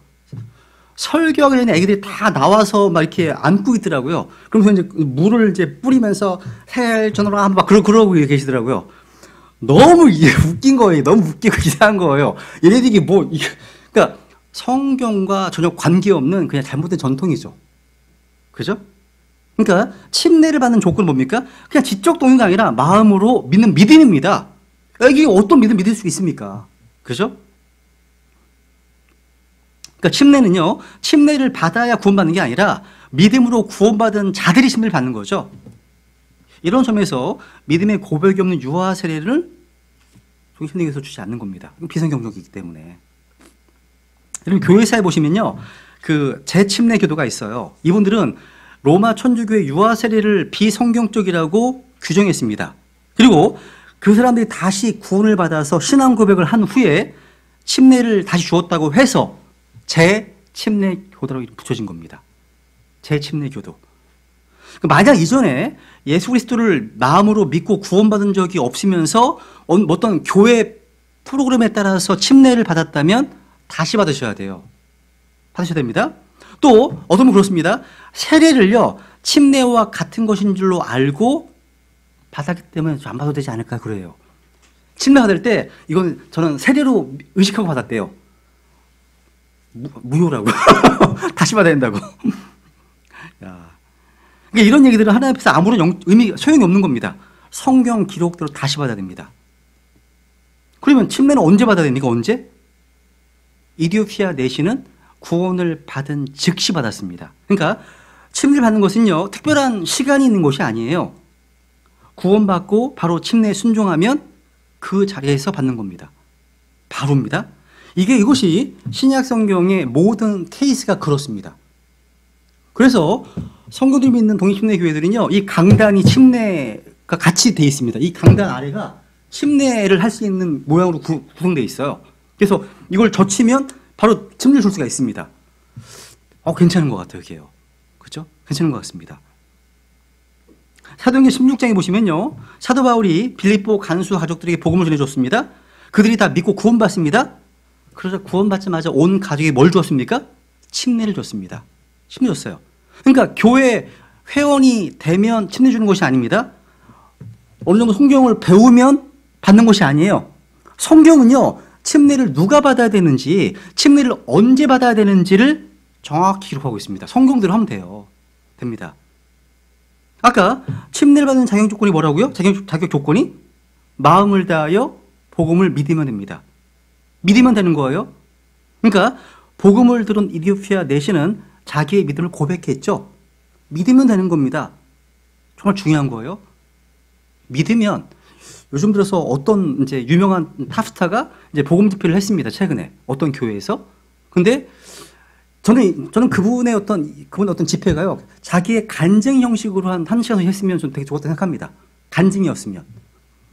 설교하기 전에 애기들이 다 나와서 막 이렇게 안고 있더라고요. 그러면서 이제 물을 이제 뿌리면서 헬전으로 막 그러고 계시더라고요. 너무 웃긴 거예요. 너무 웃기고 이상한 거예요. 얘네들이 뭐, 그러니까 성경과 전혀 관계없는 그냥 잘못된 전통이죠. 그죠? 그러니까 침례를 받는 조건은 뭡니까? 그냥 지적 동의가 아니라 마음으로 믿는 믿음입니다. 이게 어떤 믿음 믿을 수 있습니까? 그죠? 그러니까 침례는요, 침례를 받아야 구원받는 게 아니라 믿음으로 구원받은 자들이 침례를 받는 거죠. 이런 점에서 믿음의 고백이 없는 유아 세례를 성경에서 주지 않는 겁니다. 비성경적이기 때문에. 여러분 교회사에 보시면요, 그 재침례 교도가 있어요. 이분들은 로마 천주교의 유아 세례를 비성경적이라고 규정했습니다. 그리고 그 사람들이 다시 구원을 받아서 신앙 고백을 한 후에 침례를 다시 주었다고 해서 재침례 교도라고 붙여진 겁니다. 재침례 교도. 만약 이전에 예수 그리스도를 마음으로 믿고 구원받은 적이 없으면서 어떤 교회 프로그램에 따라서 침례를 받았다면 다시 받으셔야 돼요. 받으셔야 됩니다. 또 어떤 분 그렇습니다. 세례를요, 침례와 같은 것인 줄로 알고 받았기 때문에 안 받아도 되지 않을까 그래요. 침례 받을 때 이건 저는 세례로 의식하고 받았대요. 무효라고. 다시 받아야 된다고. 야. 그러니까 이런 얘기들은 하나님 앞에서 아무런 소용이 없는 겁니다. 성경 기록대로 다시 받아야 됩니다. 그러면 침례는 언제 받아야 됩니까? 언제? 이디오피아 내시는 구원을 받은 즉시 받았습니다. 그러니까 침례를 받는 것은요, 특별한 시간이 있는 것이 아니에요. 구원받고 바로 침례에 순종하면 그 자리에서 받는 겁니다. 바로입니다. 이것이 신약 성경의 모든 케이스가 그렇습니다. 그래서 성도들이 믿는 독립침례 교회들은요, 이 강단이 침례가 같이 되어 있습니다. 이 강단 아래가 침례를 할 수 있는 모양으로 구성되어 있어요. 그래서 이걸 젖히면 바로 침례를 줄 수가 있습니다. 괜찮은 것 같아요, 이게요. 그죠? 괜찮은 것 같습니다. 사도행전 16장에 보시면요, 사도 바울이 빌립보 간수 가족들에게 복음을 전해줬습니다. 그들이 다 믿고 구원받습니다. 그러자 구원받자마자 온 가족이 뭘 주었습니까? 침례를 줬습니다. 침례 줬어요. 그러니까 교회 회원이 되면 침례 주는 것이 아닙니다. 어느 정도 성경을 배우면 받는 것이 아니에요. 성경은요, 침례를 누가 받아야 되는지, 침례를 언제 받아야 되는지를 정확히 기록하고 있습니다. 성경대로 하면 돼요. 됩니다. 아까 침례를 받는 자격 조건이 뭐라고요? 자격 조건이 마음을 다하여 복음을 믿으면 됩니다. 믿으면 되는 거예요. 그러니까 복음을 들은 이디오피아 내시는 자기의 믿음을 고백했죠. 믿으면 되는 겁니다. 정말 중요한 거예요. 믿으면 요즘 들어서 어떤 이제 유명한 탑스타가 이제 복음 집회를 했습니다. 최근에 어떤 교회에서. 근데 저는 그분의 어떤 집회가요, 자기의 간증 형식으로 한 시간을 했으면 저는 되게 좋았다고 생각합니다. 간증이었으면.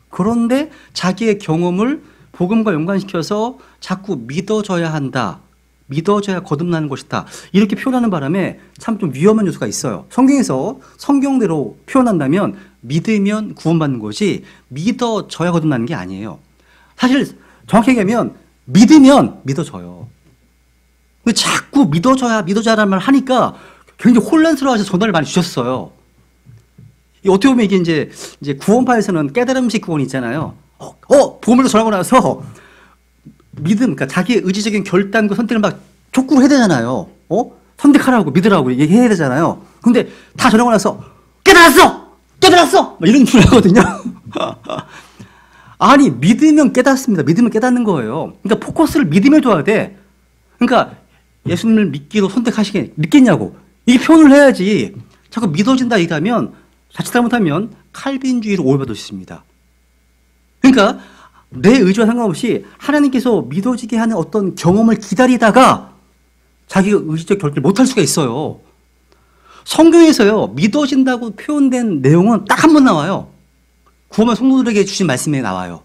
그런데 자기의 경험을 복음과 연관시켜서 자꾸 믿어져야 한다, 믿어져야 거듭나는 것이다, 이렇게 표현하는 바람에 참 좀 위험한 요소가 있어요. 성경에서 성경대로 표현한다면 믿으면 구원받는 것이 믿어져야 거듭나는 게 아니에요. 사실 정확히 얘기하면 믿으면 믿어져요. 근데 자꾸 믿어져야라는 말을 하니까 굉장히 혼란스러워서 전화를 많이 주셨어요. 어떻게 보면 이게 이제 구원파에서는 깨달음식 구원이 있잖아요. 복음을 전하고 나서 믿음, 그러니까 자기의 의지적인 결단과 선택을 막 촉구를 해야 되잖아요. 선택하라고, 믿으라고 얘기해야 되잖아요. 근데 다 전하고 나서 깨달았어! 막 이런 소리 하거든요. 아니, 믿으면 깨닫습니다. 믿으면 깨닫는 거예요. 그러니까 포커스를 믿음에 둬야 돼. 그러니까 예수님을 믿기로 믿겠냐고. 이게 표현을 해야지. 자꾸 믿어진다 얘기하면 자칫 잘못하면 칼빈주의로 오해받을 수 있습니다. 그러니까 내 의지와 상관없이 하나님께서 믿어지게 하는 어떤 경험을 기다리다가 자기가 의지적 결정을 못할 수가 있어요. 성경에서요, 믿어진다고 표현된 내용은 딱 한 번 나와요. 구원한 성도들에게 주신 말씀에 나와요.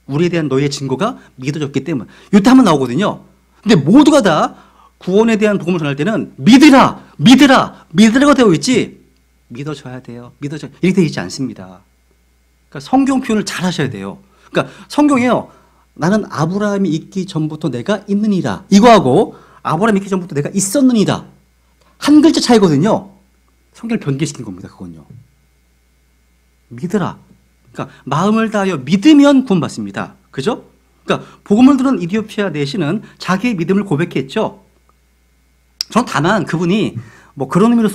우리에 대한 너희의 증거가 믿어졌기 때문에. 이때 한 번 나오거든요. 근데 모두가 다 구원에 대한 복음을 전할 때는 믿으라고 되어 있지, 믿어져야 돼요. 이렇게 되어 있지 않습니다. 그러니까 성경 표현을 잘 하셔야 돼요. 그러니까 성경에요. 나는 아브라함이 있기 전부터 내가 있느니라. 이거하고 아브라함이 있기 전부터 내가 있었느니라. 한 글자 차이거든요. 성경을 변개시킨 겁니다. 그건요. 믿으라. 그러니까 마음을 다하여 믿으면 구원받습니다. 그죠? 그러니까 복음을 들은 이디오피아 내시는 자기의 믿음을 고백했죠. 저는 다만 그분이 뭐 그런 의미로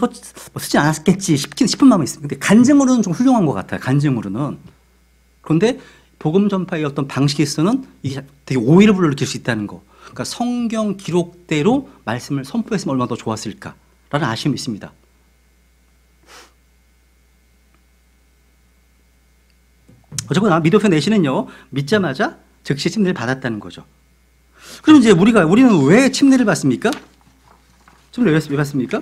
쓰지 않았겠지 싶은 마음이 있습니다. 근데 간증으로는 좀 훌륭한 것 같아요. 간증으로는. 그런데 복음 전파의 어떤 방식에 있어서는 이게 되게 오해를 불러일으킬 수 있다는 거. 그러니까 성경 기록대로 말씀을 선포했으면 얼마나 더 좋았을까라는 아쉬움이 있습니다. 어쨌거나 미도표 내시는요, 믿자마자 즉시 침례를 받았다는 거죠. 그럼 이제 우리는 왜 침례를 받습니까? 침례를 왜 받습니까?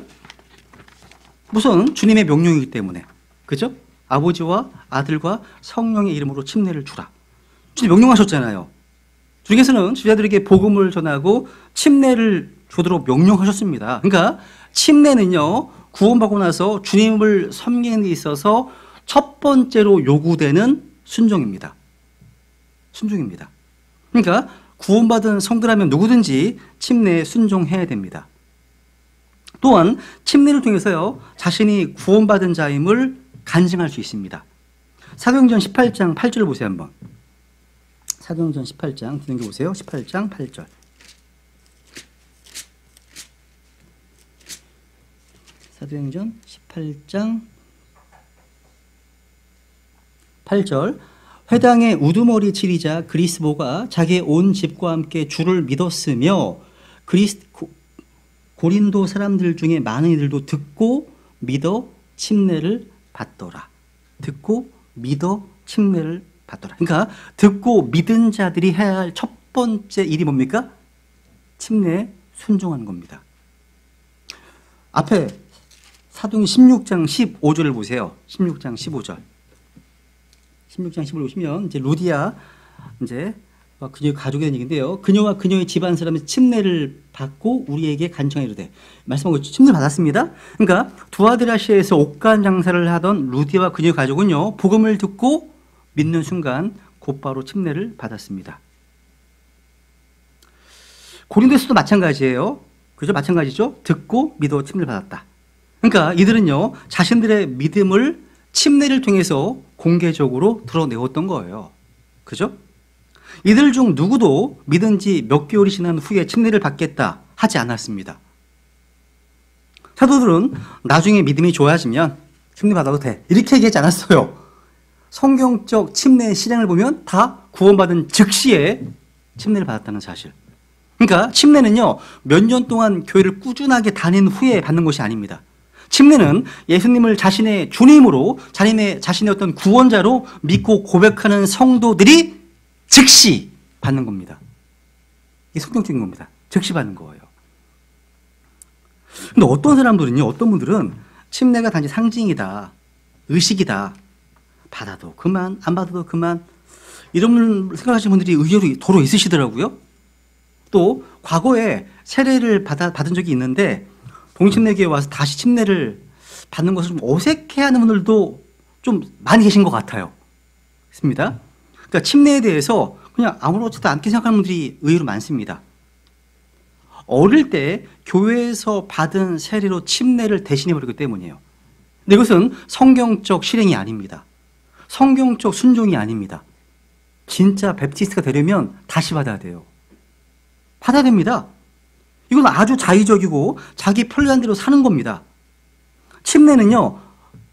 우선 주님의 명령이기 때문에. 그죠? 아버지와 아들과 성령의 이름으로 침례를 주라. 주님 명령하셨잖아요. 주님께서는 제자들에게 복음을 전하고 침례를 주도록 명령하셨습니다. 그러니까 침례는요, 구원받고 나서 주님을 섬기는 데 있어서 첫 번째로 요구되는 순종입니다. 순종입니다. 그러니까 구원받은 성도라면 누구든지 침례에 순종해야 됩니다. 또한 침례를 통해서요, 자신이 구원받은 자임을 간증할 수 있습니다. 사도행전 18장 8절을 보세요. 한번. 사도행전 18장 뒤넘겨 보세요. 18장 8절. 사도행전 18장 8절. 회당에 우두머리 치리자 그리스보가 자기의 온 집과 함께 주를 믿었으며 고린도 사람들 중에 많은 이들도 듣고 믿어 침례를 받더라. 듣고 믿어 침례를 받더라. 그러니까 듣고 믿은 자들이 해야 할 첫 번째 일이 뭡니까? 침례에 순종하는 겁니다. 앞에 사도행 16장 15절을 보세요. 16장 15절. 16장 15절 보시면 이제 루디아 이제 그녀의 가족에 대한 얘기인데요. 그녀와 그녀의 집안 사람이 침례를 받고 우리에게 간청해 이르되, 말씀하고 침례를 받았습니다. 그러니까 두아드라시아에서 옷간 장사를 하던 루디아와 그녀의 가족은요, 복음을 듣고 믿는 순간 곧바로 침례를 받았습니다. 고린도에서도 마찬가지예요. 그죠? 마찬가지죠. 듣고 믿어 침례를 받았다. 그러니까 이들은요, 자신들의 믿음을 침례를 통해서 공개적으로 드러내었던 거예요. 그죠? 이들 중 누구도 믿은 지 몇 개월이 지난 후에 침례를 받겠다 하지 않았습니다. 사도들은 나중에 믿음이 좋아지면 침례 받아도 돼, 이렇게 얘기하지 않았어요. 성경적 침례의 실행을 보면 다 구원받은 즉시에 침례를 받았다는 사실. 그러니까 침례는요, 몇 년 동안 교회를 꾸준하게 다닌 후에 받는 것이 아닙니다. 침례는 예수님을 자신의 주님으로, 자신의 어떤 구원자로 믿고 고백하는 성도들이 즉시 받는 겁니다. 이게 성경적인 겁니다. 즉시 받는 거예요. 근데 어떤 사람들은요, 어떤 분들은 침례가 단지 상징이다, 의식이다, 받아도 그만, 안 받아도 그만, 이런 생각하시는 분들이 의외로 도로 있으시더라고요. 또 과거에 세례를 받은 적이 있는데 동침례교에 와서 다시 침례를 받는 것을 좀 어색해하는 분들도 좀 많이 계신 것 같아요. 있습니다. 그러니까 침례에 대해서 그냥 아무렇지도 않게 생각하는 분들이 의외로 많습니다. 어릴 때 교회에서 받은 세례로 침례를 대신해버리기 때문이에요. 근데 이것은 성경적 실행이 아닙니다. 성경적 순종이 아닙니다. 진짜 베프티스트가 되려면 다시 받아야 돼요. 받아야 됩니다. 이건 아주 자의적이고 자기 편리한 대로 사는 겁니다. 침례는요,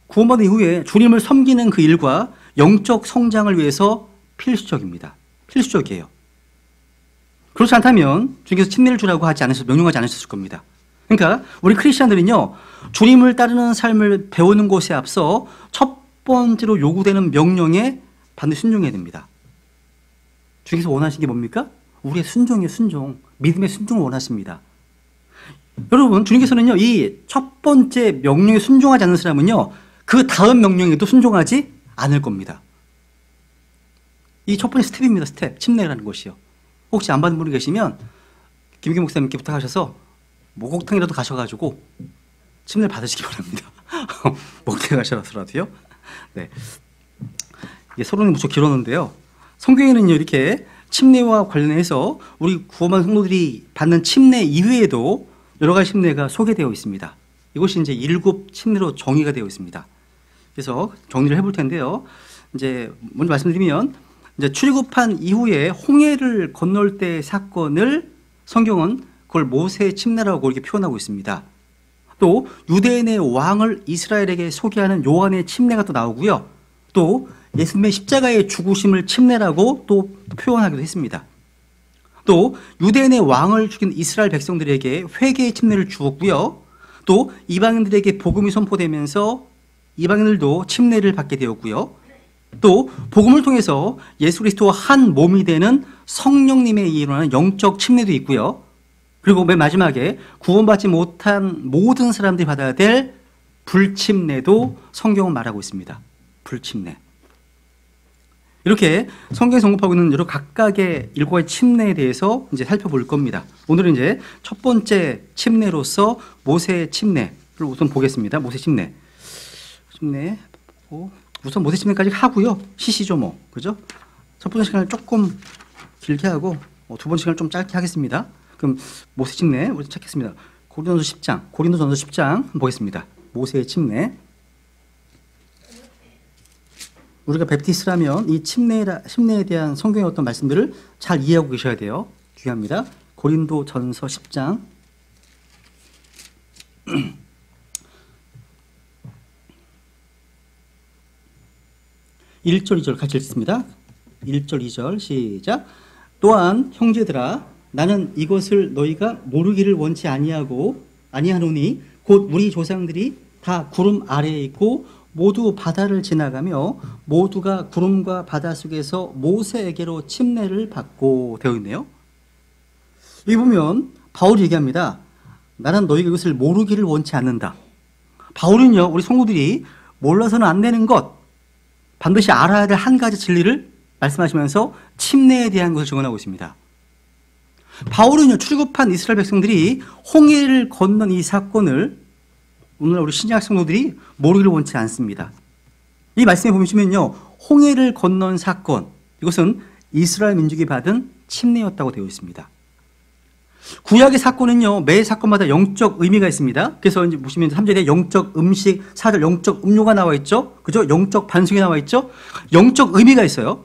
구원받은 이후에 주님을 섬기는 그 일과 영적 성장을 위해서 필수적입니다. 필수적이에요. 그렇지 않다면 주님께서 침례를 주라고 명령하지 않으셨을 겁니다. 그러니까 우리 크리스찬들은요, 주님을 따르는 삶을 배우는 것에 앞서 첫 번째로 요구되는 명령에 반드시 순종해야 됩니다. 주님께서 원하시는 게 뭡니까? 우리의 순종이에요. 순종. 믿음의 순종을 원하십니다. 여러분, 주님께서는요, 이 첫 번째 명령에 순종하지 않는 사람은요, 그 다음 명령에도 순종하지 않을 겁니다. 이 첫 번째 스텝입니다. 스텝. 침례라는 것이요. 혹시 안 받은 분이 계시면 김규 목사님께 부탁하셔서 목욕탕이라도 가셔가지고 침례를 받으시기 바랍니다. 목욕탕 가셔서라도요. 네. 서론이 무척 길었는데요. 성경에는요, 이렇게 침례와 관련해서 우리 구원받은 성도들이 받는 침례 이외에도 여러 가지 침례가 소개되어 있습니다. 이것이 이제 7 침례로 정의가 되어 있습니다. 그래서 정리를 해볼 텐데요. 이제 먼저 말씀드리면, 이제 출애굽한 이후에 홍해를 건널 때 사건을 성경은 그걸 모세의 침례라고 이렇게 표현하고 있습니다. 또 유대인의 왕을 이스라엘에게 소개하는 요한의 침례가 또 나오고요. 또 예수님의 십자가의 죽으심을 침례라고 또 표현하기도 했습니다. 또 유대인의 왕을 죽인 이스라엘 백성들에게 회개의 침례를 주었고요. 또 이방인들에게 복음이 선포되면서 이방인들도 침례를 받게 되었고요. 또 복음을 통해서 예수 그리스도와 한 몸이 되는 성령님의 일어나는 영적 침례도 있고요. 그리고 맨 마지막에 구원받지 못한 모든 사람들이 받아야 될 불침례도 성경은 말하고 있습니다. 불침례. 이렇게 성경에 언급하고 있는 여러 각각의 7가지 침례에 대해서 이제 살펴볼 겁니다. 오늘은 이제 첫 번째 침례로서 모세의 침례를 우선 보겠습니다. 모세 침례. 우선 모세 침례까지 하고요. 시시죠 뭐. 그죠? 첫 번째 시간을 조금 길게 하고 두 번째 시간을 좀 짧게 하겠습니다. 그럼 모세 침례 우리 찾겠습니다. 고린도전서 10장 보겠습니다. 모세의 침례. 우리가 베프티스라면 이 침례에 대한 성경의 어떤 말씀들을 잘 이해하고 계셔야 돼요. 중요합니다. 고린도전서 10장 1절 2절 같이 읽습니다. 1절 2절 시작. 또한 형제들아 나는 이것을 너희가 모르기를 원치 아니하노니 곧 우리 조상들이 다 구름 아래에 있고 모두 바다를 지나가며 모두가 구름과 바다 속에서 모세에게로 침례를 받고 되어 있네요. 여기 보면 바울이 얘기합니다. 나는 너희가 이것을 모르기를 원치 않는다. 바울은요, 우리 성도들이 몰라서는 안 되는 것, 반드시 알아야 될 한 가지 진리를 말씀하시면서 침례에 대한 것을 증언하고 있습니다. 바울은요, 출애굽한 이스라엘 백성들이 홍해를 건넌 이 사건을 오늘 우리 신약 성도들이 모르기를 원치 않습니다. 이 말씀에 보시면요, 홍해를 건넌 사건, 이것은 이스라엘 민족이 받은 침례였다고 되어 있습니다. 구약의 사건은요, 매 사건마다 영적 의미가 있습니다. 그래서 이제 보시면 3절에 영적 음식, 4절 영적 음료가 나와 있죠. 그죠? 영적 반송이 나와 있죠. 영적 의미가 있어요.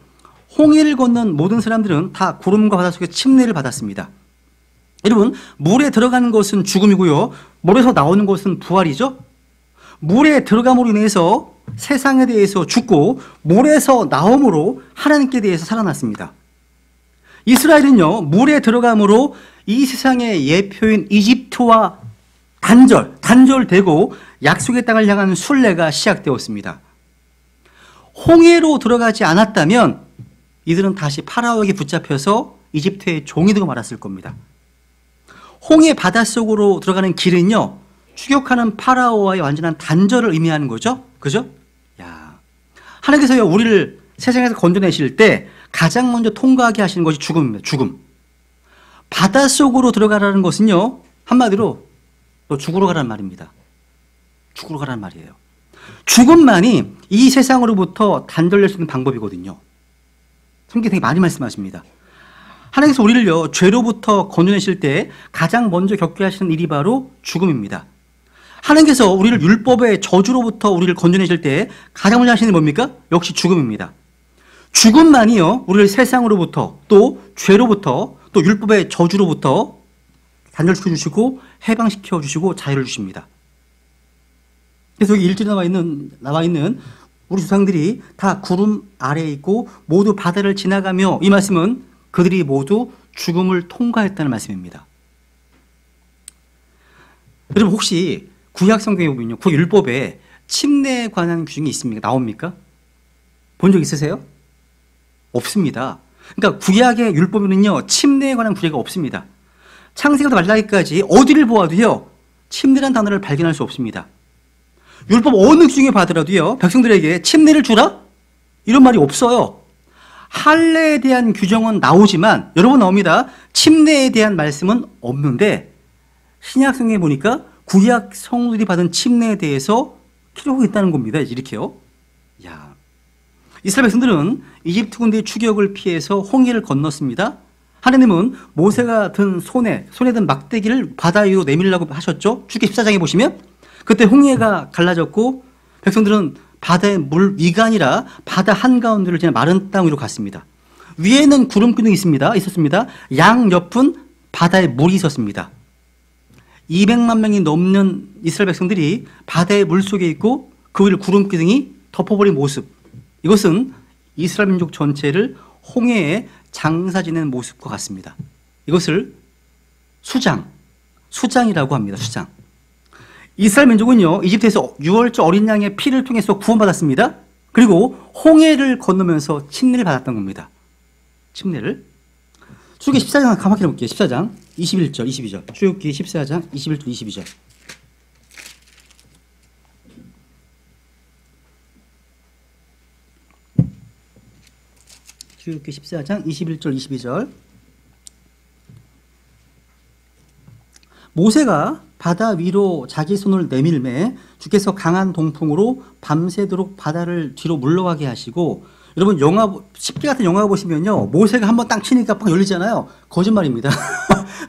홍해를 건넌 모든 사람들은 다 구름과 바다 속에 침례를 받았습니다. 여러분, 물에 들어가는 것은 죽음이고요. 물에서 나오는 것은 부활이죠. 물에 들어감으로 인해서 세상에 대해서 죽고 물에서 나옴으로 하나님께 대해서 살아났습니다. 이스라엘은요, 물에 들어감으로 이 세상의 예표인 이집트와 단절되고 약속의 땅을 향한 순례가 시작되었습니다. 홍해로 들어가지 않았다면 이들은 다시 파라오에게 붙잡혀서 이집트의 종이 되고 말았을 겁니다. 홍해 바닷속으로 들어가는 길은요, 추격하는 파라오와의 완전한 단절을 의미하는 거죠. 그죠? 야, 하나님께서요, 우리를 세상에서 건져내실 때 가장 먼저 통과하게 하시는 것이 죽음입니다. 죽음. 바닷속으로 들어가라는 것은요, 한마디로 너 죽으러 가라는 말입니다. 죽으러 가라는 말이에요. 죽음만이 이 세상으로부터 단절될 수 있는 방법이거든요. 성경에 되게 많이 말씀하십니다. 하나님께서 우리를요, 죄로부터 건져내실 때 가장 먼저 겪게 하시는 일이 바로 죽음입니다. 하나님께서 우리를 율법의 저주로부터 우리를 건져내실 때 가장 먼저 하시는 게 뭡니까? 역시 죽음입니다. 죽음만이요, 우리를 세상으로부터 또 죄로부터 또 율법의 저주로부터 단절시켜 주시고 해방시켜 주시고 자유를 주십니다. 그래서 여기 1절에 나와 있는 우리 조상들이 다 구름 아래에 있고 모두 바다를 지나가며, 이 말씀은 그들이 모두 죽음을 통과했다는 말씀입니다. 여러분, 혹시 구약 성경에 보면요, 그 율법에 침례에 관한 규정이 있습니까? 나옵니까? 본 적 있으세요? 없습니다. 그러니까 구약의 율법에는요, 침례에 관한 구약이 없습니다. 창세기부터 말라기까지 어디를 보아도요, 침례란 단어를 발견할 수 없습니다. 율법 어느 규정에 봐더라도요, 백성들에게 침례를 주라? 이런 말이 없어요. 할례에 대한 규정은 나오지만, 여러 번 나옵니다. 침례에 대한 말씀은 없는데, 신약 성경에 보니까 구약 성도들이 받은 침례에 대해서 기록이 있다는 겁니다. 이렇게요. 야, 이스라엘 백성들은 이집트 군대의 추격을 피해서 홍해를 건넜습니다. 하나님은 모세가 든 손에 든 막대기를 바다 위로 내밀라고 하셨죠. 출애굽기 14장에 보시면 그때 홍해가 갈라졌고 백성들은 바다의 물 위가 아니라 바다 한가운데를 지나 마른 땅 위로 갔습니다. 위에는 구름 기둥이 있었습니다. 양 옆은 바다에 물이 있었습니다. 200만 명이 넘는 이스라엘 백성들이 바다의 물 속에 있고 그 위를 구름 기둥이 덮어버린 모습. 이것은 이스라엘 민족 전체를 홍해에 장사 지낸 모습과 같습니다. 이것을 수장이라고 합니다. 수장. 이스라엘 민족은요, 이집트에서 유월절 어린 양의 피를 통해서 구원받았습니다. 그리고 홍해를 건너면서 침례를 받았던 겁니다. 침례를. 출애굽기 14장 한번 확인해 볼게요. 14장 21절, 22절. 출애굽기 14장 21절, 22절. 출애굽기 14장 21절, 22절. 모세가 바다 위로 자기 손을 내밀매 주께서 강한 동풍으로 밤새도록 바다를 뒤로 물러가게 하시고, 여러분 영화 10개 같은 영화 보시면요, 모세가 한번 땅 치니까 빡 열리잖아요. 거짓말입니다.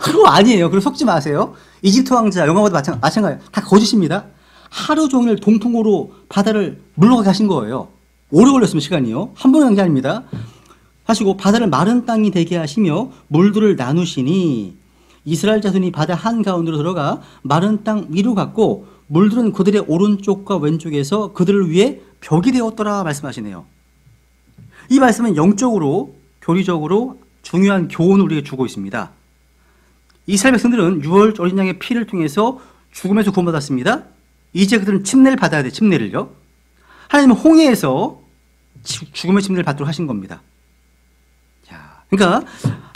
그거 아니에요. 그럼 속지 마세요. 이집트 왕자 영화보다 마찬가지. 다 거짓입니다. 하루 종일 동풍으로 바다를 물러가게 하신 거예요. 오래 걸렸으면 시간이요. 한 번에 한 게 아닙니다. 하시고 바다를 마른 땅이 되게 하시며 물들을 나누시니 이스라엘 자손이 바다 한가운데로 들어가 마른 땅 위로 갔고 물들은 그들의 오른쪽과 왼쪽에서 그들을 위해 벽이 되었더라 말씀하시네요. 이 말씀은 영적으로 교리적으로 중요한 교훈을 우리에게 주고 있습니다. 이스라엘 백성들은 유월 어린 양의 피를 통해서 죽음에서 구원받았습니다. 이제 그들은 침례를 받아야 돼. 침례를요. 하나님은 홍해에서 죽음의 침례를 받도록 하신 겁니다. 그러니까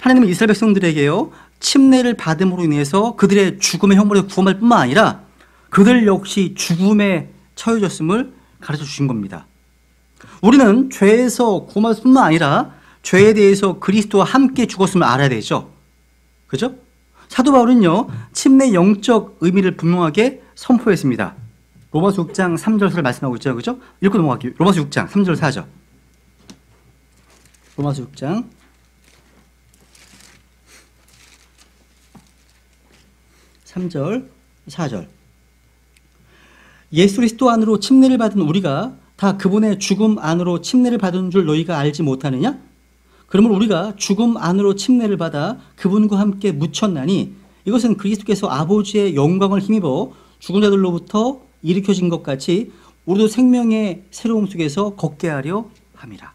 하나님은 이스라엘 백성들에게요, 침례를 받음으로 인해서 그들의 죽음의 형벌에서 구원받을 뿐만 아니라 그들 역시 죽음에 처해졌음을 가르쳐 주신 겁니다. 우리는 죄에서 구원받을 뿐만 아니라 죄에 대해서 그리스도와 함께 죽었음을 알아야 되죠. 그죠? 사도 바울은요, 침례의 영적 의미를 분명하게 선포했습니다. 로마서 6장 3절을 말씀하고 있죠. 그죠? 읽고 넘어갈게요. 로마서 6장 3절 4절. 로마서 6장 3절, 4절. 예수 그리스도 안으로 침례를 받은 우리가 다 그분의 죽음 안으로 침례를 받은 줄 너희가 알지 못하느냐? 그러면 우리가 죽음 안으로 침례를 받아 그분과 함께 묻혔나니 이것은 그리스도께서 아버지의 영광을 힘입어 죽은 자들로부터 일으켜진 것 같이 우리도 생명의 새로움 속에서 걷게 하려 함이라.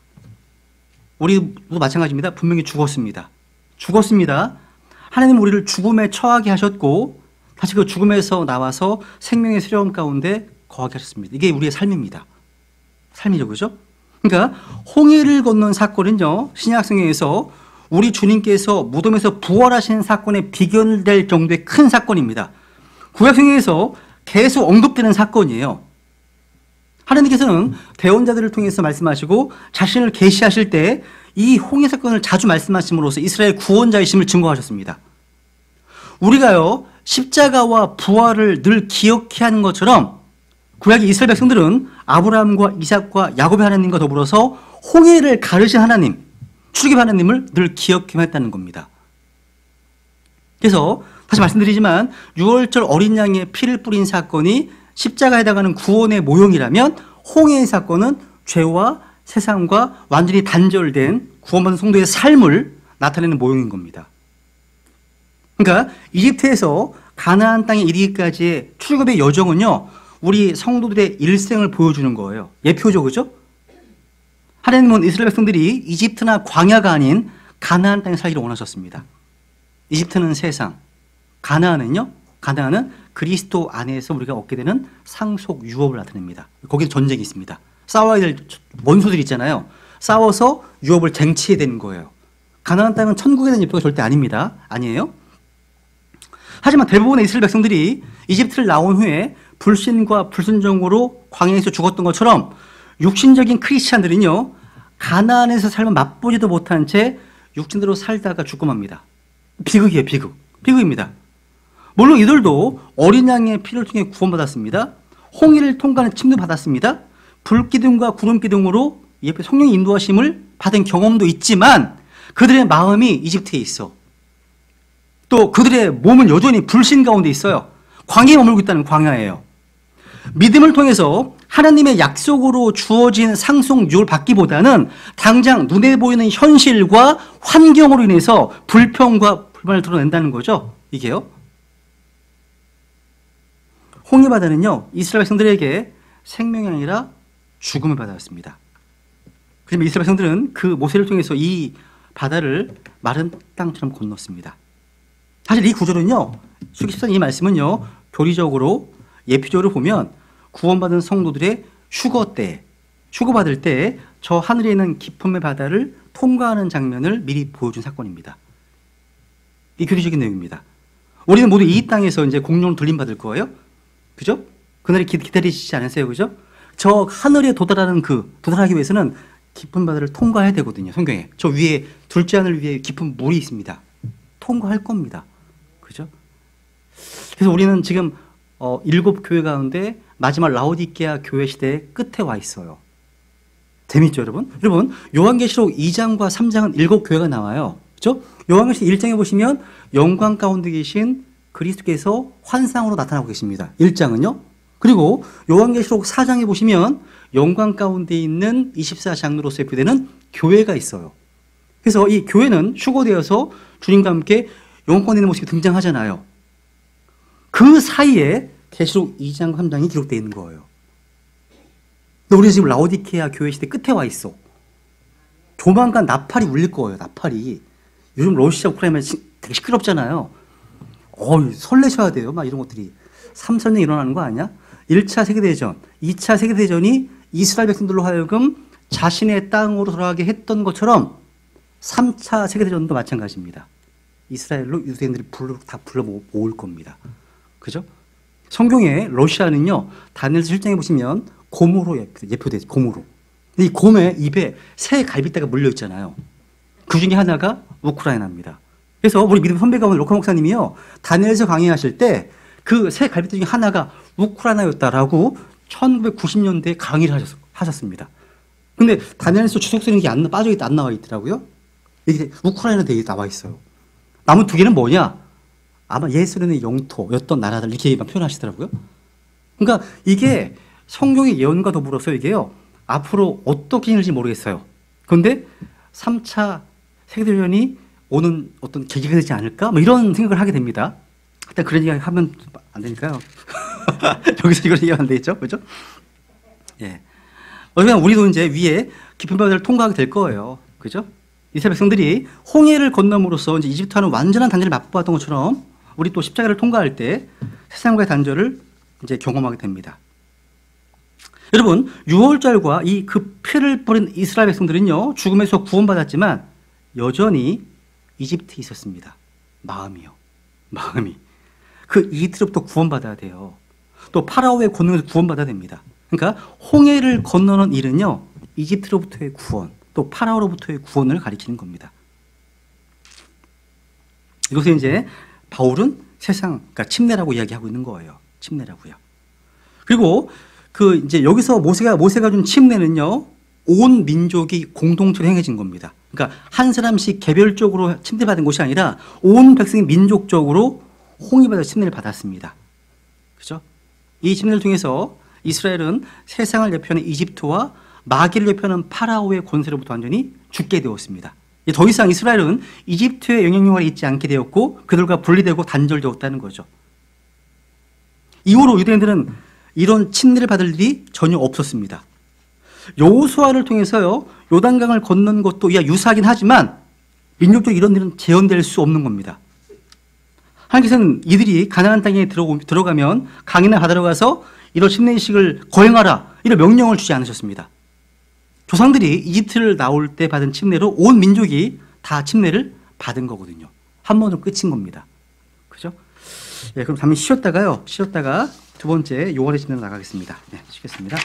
우리도 마찬가지입니다. 분명히 죽었습니다. 하나님은 우리를 죽음에 처하게 하셨고 다시 그 죽음에서 나와서 생명의 새로움 가운데 거하게 하셨습니다. 이게 우리의 삶입니다. 삶이죠. 그죠? 그러니까 홍해를 건넌 사건은요, 신약 성경에서 우리 주님께서 무덤에서 부활하신 사건에 비견될 정도의 큰 사건입니다. 구약 성경에서 계속 언급되는 사건이에요. 하나님께서는 대언자들을 통해서 말씀하시고 자신을 계시하실 때 이 홍해 사건을 자주 말씀하심으로써 이스라엘 구원자이심을 증거하셨습니다. 우리가요, 십자가와 부활을 늘 기억해야 하는 것처럼 구약의 이스라엘 백성들은 아브라함과 이삭과 야곱의 하나님과 더불어서 홍해를 가르신 하나님, 출애굽 하나님을 늘 기억해야 했다는 겁니다. 그래서 다시 말씀드리지만 유월절 어린 양의 피를 뿌린 사건이 십자가에 해당하는 구원의 모형이라면 홍해의 사건은 죄와 세상과 완전히 단절된 구원받은 성도의 삶을 나타내는 모형인 겁니다. 그러니까 이집트에서 가나안 땅에 이르기까지의 출애굽의 여정은요, 우리 성도들의 일생을 보여주는 거예요. 예표죠. 그죠? 하나님은 이스라엘 백성들이 이집트나 광야가 아닌 가나안 땅에 살기를 원하셨습니다. 이집트는 세상, 가나안은 그리스도 안에서 우리가 얻게 되는 상속 유업을 나타냅니다. 거기에 전쟁이 있습니다. 싸워야 될 원수들이 있잖아요. 싸워서 유업을 쟁취해야 되는 거예요. 가나안 땅은 천국에 대한 예표가 절대 아닙니다. 아니에요. 하지만 대부분의 이스라엘 백성들이 이집트를 나온 후에 불신과 불순종으로 광야에서 죽었던 것처럼 육신적인 크리스찬들은요, 가나안에서 삶을 맛보지도 못한 채 육신대로 살다가 죽고 맙니다. 비극이에요. 비극입니다. 물론 이들도 어린 양의 피를 통해 구원받았습니다. 홍해를 통과하는 침도 받았습니다. 불기둥과 구름기둥으로 옆에 성령의 인도하심을 받은 경험도 있지만 그들의 마음이 이집트에 있어. 또 그들의 몸은 여전히 불신 가운데 있어요. 광야에 머물고 있다는 광야예요. 믿음을 통해서 하나님의 약속으로 주어진 상속 유업을 받기보다는 당장 눈에 보이는 현실과 환경으로 인해서 불평과 불만을 드러낸다는 거죠. 이게요. 홍해 바다는요, 이스라엘 백성들에게 생명이 아니라 죽음의 바다였습니다. 그러면 이스라엘 백성들은 그 모세를 통해서 이 바다를 마른 땅처럼 건넜습니다. 사실 이 구절은요, 수기 14장 이 말씀은요, 교리적으로 예표적으로 보면 구원받은 성도들의 휴거받을 때 저 하늘에 있는 기쁨의 바다를 통과하는 장면을 미리 보여준 사건입니다. 이 교리적인 내용입니다. 우리는 모두 이 땅에서 이제 공룡을 돌림받을 거예요. 그죠? 그날이 기다리시지 않으세요? 그죠? 저 하늘에 도달하기 위해서는 깊은 바다를 통과해야 되거든요. 성경에. 저 위에 둘째 하늘 위에 깊은 물이 있습니다. 통과할 겁니다. 그죠? 그래서 우리는 지금 7교회 가운데 마지막 라오디게아 교회 시대의 끝에 와 있어요. 재밌죠, 여러분? 여러분, 요한계시록 2장과 3장은 7교회가 나와요. 그죠? 요한계시록 1장에 보시면 영광 가운데 계신 그리스도께서 환상으로 나타나고 계십니다. 1장은요. 그리고 요한계시록 4장에 보시면 영광 가운데 있는 24장로로서 대표되는 교회가 있어요. 그래서 이 교회는 휴거되어서 주님과 함께 영광 가운데 있는 모습이 등장하잖아요. 그 사이에 계시록 2장 3장이 기록되어 있는 거예요. 근데 우리는 지금 라오디케아 교회 시대 끝에 와 있어. 조만간 나팔이 울릴 거예요. 나팔이. 요즘 러시아 우크라이나 되게 시끄럽잖아요. 설레셔야 돼요. 막 이런 것들이. 3, 4년 일어나는 거 아니야? 1차 세계대전, 2차 세계대전이 이스라엘 백성들로 하여금 자신의 땅으로 돌아가게 했던 것처럼 3차 세계대전도 마찬가지입니다. 이스라엘로 유대인들이 다 불러 모을 겁니다. 그죠? 성경에 러시아는요, 다니엘서 7장에 보시면 곰으로 예표돼요. 곰으로. 이 곰의 입에 새 갈빗대가 물려 있잖아요. 그 중에 하나가 우크라이나입니다. 그래서 우리 믿음 선배 가운데 로카 목사님이요, 다니엘서 강의하실 때 그 새 갈빗대 중에 하나가 우크라이나였다라고 1990년대에 강의를 하셨습니다. 근데 다니엘서 주석서는 이게 빠져있다, 안 나와 있더라고요. 이게 우크라이나 대에 나와 있어요. 남은 두 개는 뭐냐? 아마 예수님의 영토였던 나라들 이렇게 표현하시더라고요. 그러니까 이게 성경의 예언과 더불어서 이게요, 앞으로 어떻게 일지 모르겠어요. 그런데 3차 세계대전이 오는 어떤 계기가 되지 않을까? 뭐 이런 생각을 하게 됩니다. 일단 그런 이야기 하면 안 되니까요. 여기서 이걸 얘기하면 안 되겠죠? 그죠? 예. 어쨌든 우리도 이제 위에 깊은 바다를 통과하게 될 거예요. 그죠? 이스라엘 백성들이 홍해를 건너므로써 이제 이집트와는 완전한 단절을 맛보았던 것처럼 우리 또 십자가를 통과할 때 세상과의 단절을 이제 경험하게 됩니다. 여러분, 6월절과 이 그 피를 뿌린 이스라엘 백성들은요, 죽음에서 구원받았지만 여전히 이집트에 있었습니다. 마음이요. 마음이. 그 이집트로부터 구원받아야 돼요. 또 파라오의 권능에서 구원받아야 됩니다. 그러니까 홍해를 건너는 일은요, 이집트로부터의 구원, 또 파라오로부터의 구원을 가리키는 겁니다. 이것을 이제 바울은 그러니까 침례라고 이야기하고 있는 거예요. 침례라고요. 그리고 이제 여기서 모세가 준 침례는요, 온 민족이 공동체로 행해진 겁니다. 그러니까 한 사람씩 개별적으로 침례받은 것이 아니라 온 백성이 민족적으로 홍해바다 침례를 받았습니다. 그죠? 이 침례를 통해서 이스라엘은 세상을 대표하는 이집트와 마귀를 대표하는 파라오의 권세로부터 완전히 죽게 되었습니다. 더 이상 이스라엘은 이집트의 영향력이 있지 않게 되었고 그들과 분리되고 단절되었다는 거죠. 이후로 유대인들은 이런 침례를 받을 일이 전혀 없었습니다. 여호수아를 통해서요, 요단강을 건넌 것도 유사하긴 하지만 민족적으로 이런 일은 재현될 수 없는 겁니다. 하나님께서는 이들이 가나안 땅에 들어가면 강이나 바다로 가서 이런 침례식을 거행하라, 이런 명령을 주지 않으셨습니다. 조상들이 이집트를 나올 때 받은 침례로 온 민족이 다 침례를 받은 거거든요. 한 번으로 끝인 겁니다. 그죠? 예, 그럼 잠시 쉬었다가 두 번째 요한의 침례로 나가겠습니다. 네, 쉬겠습니다.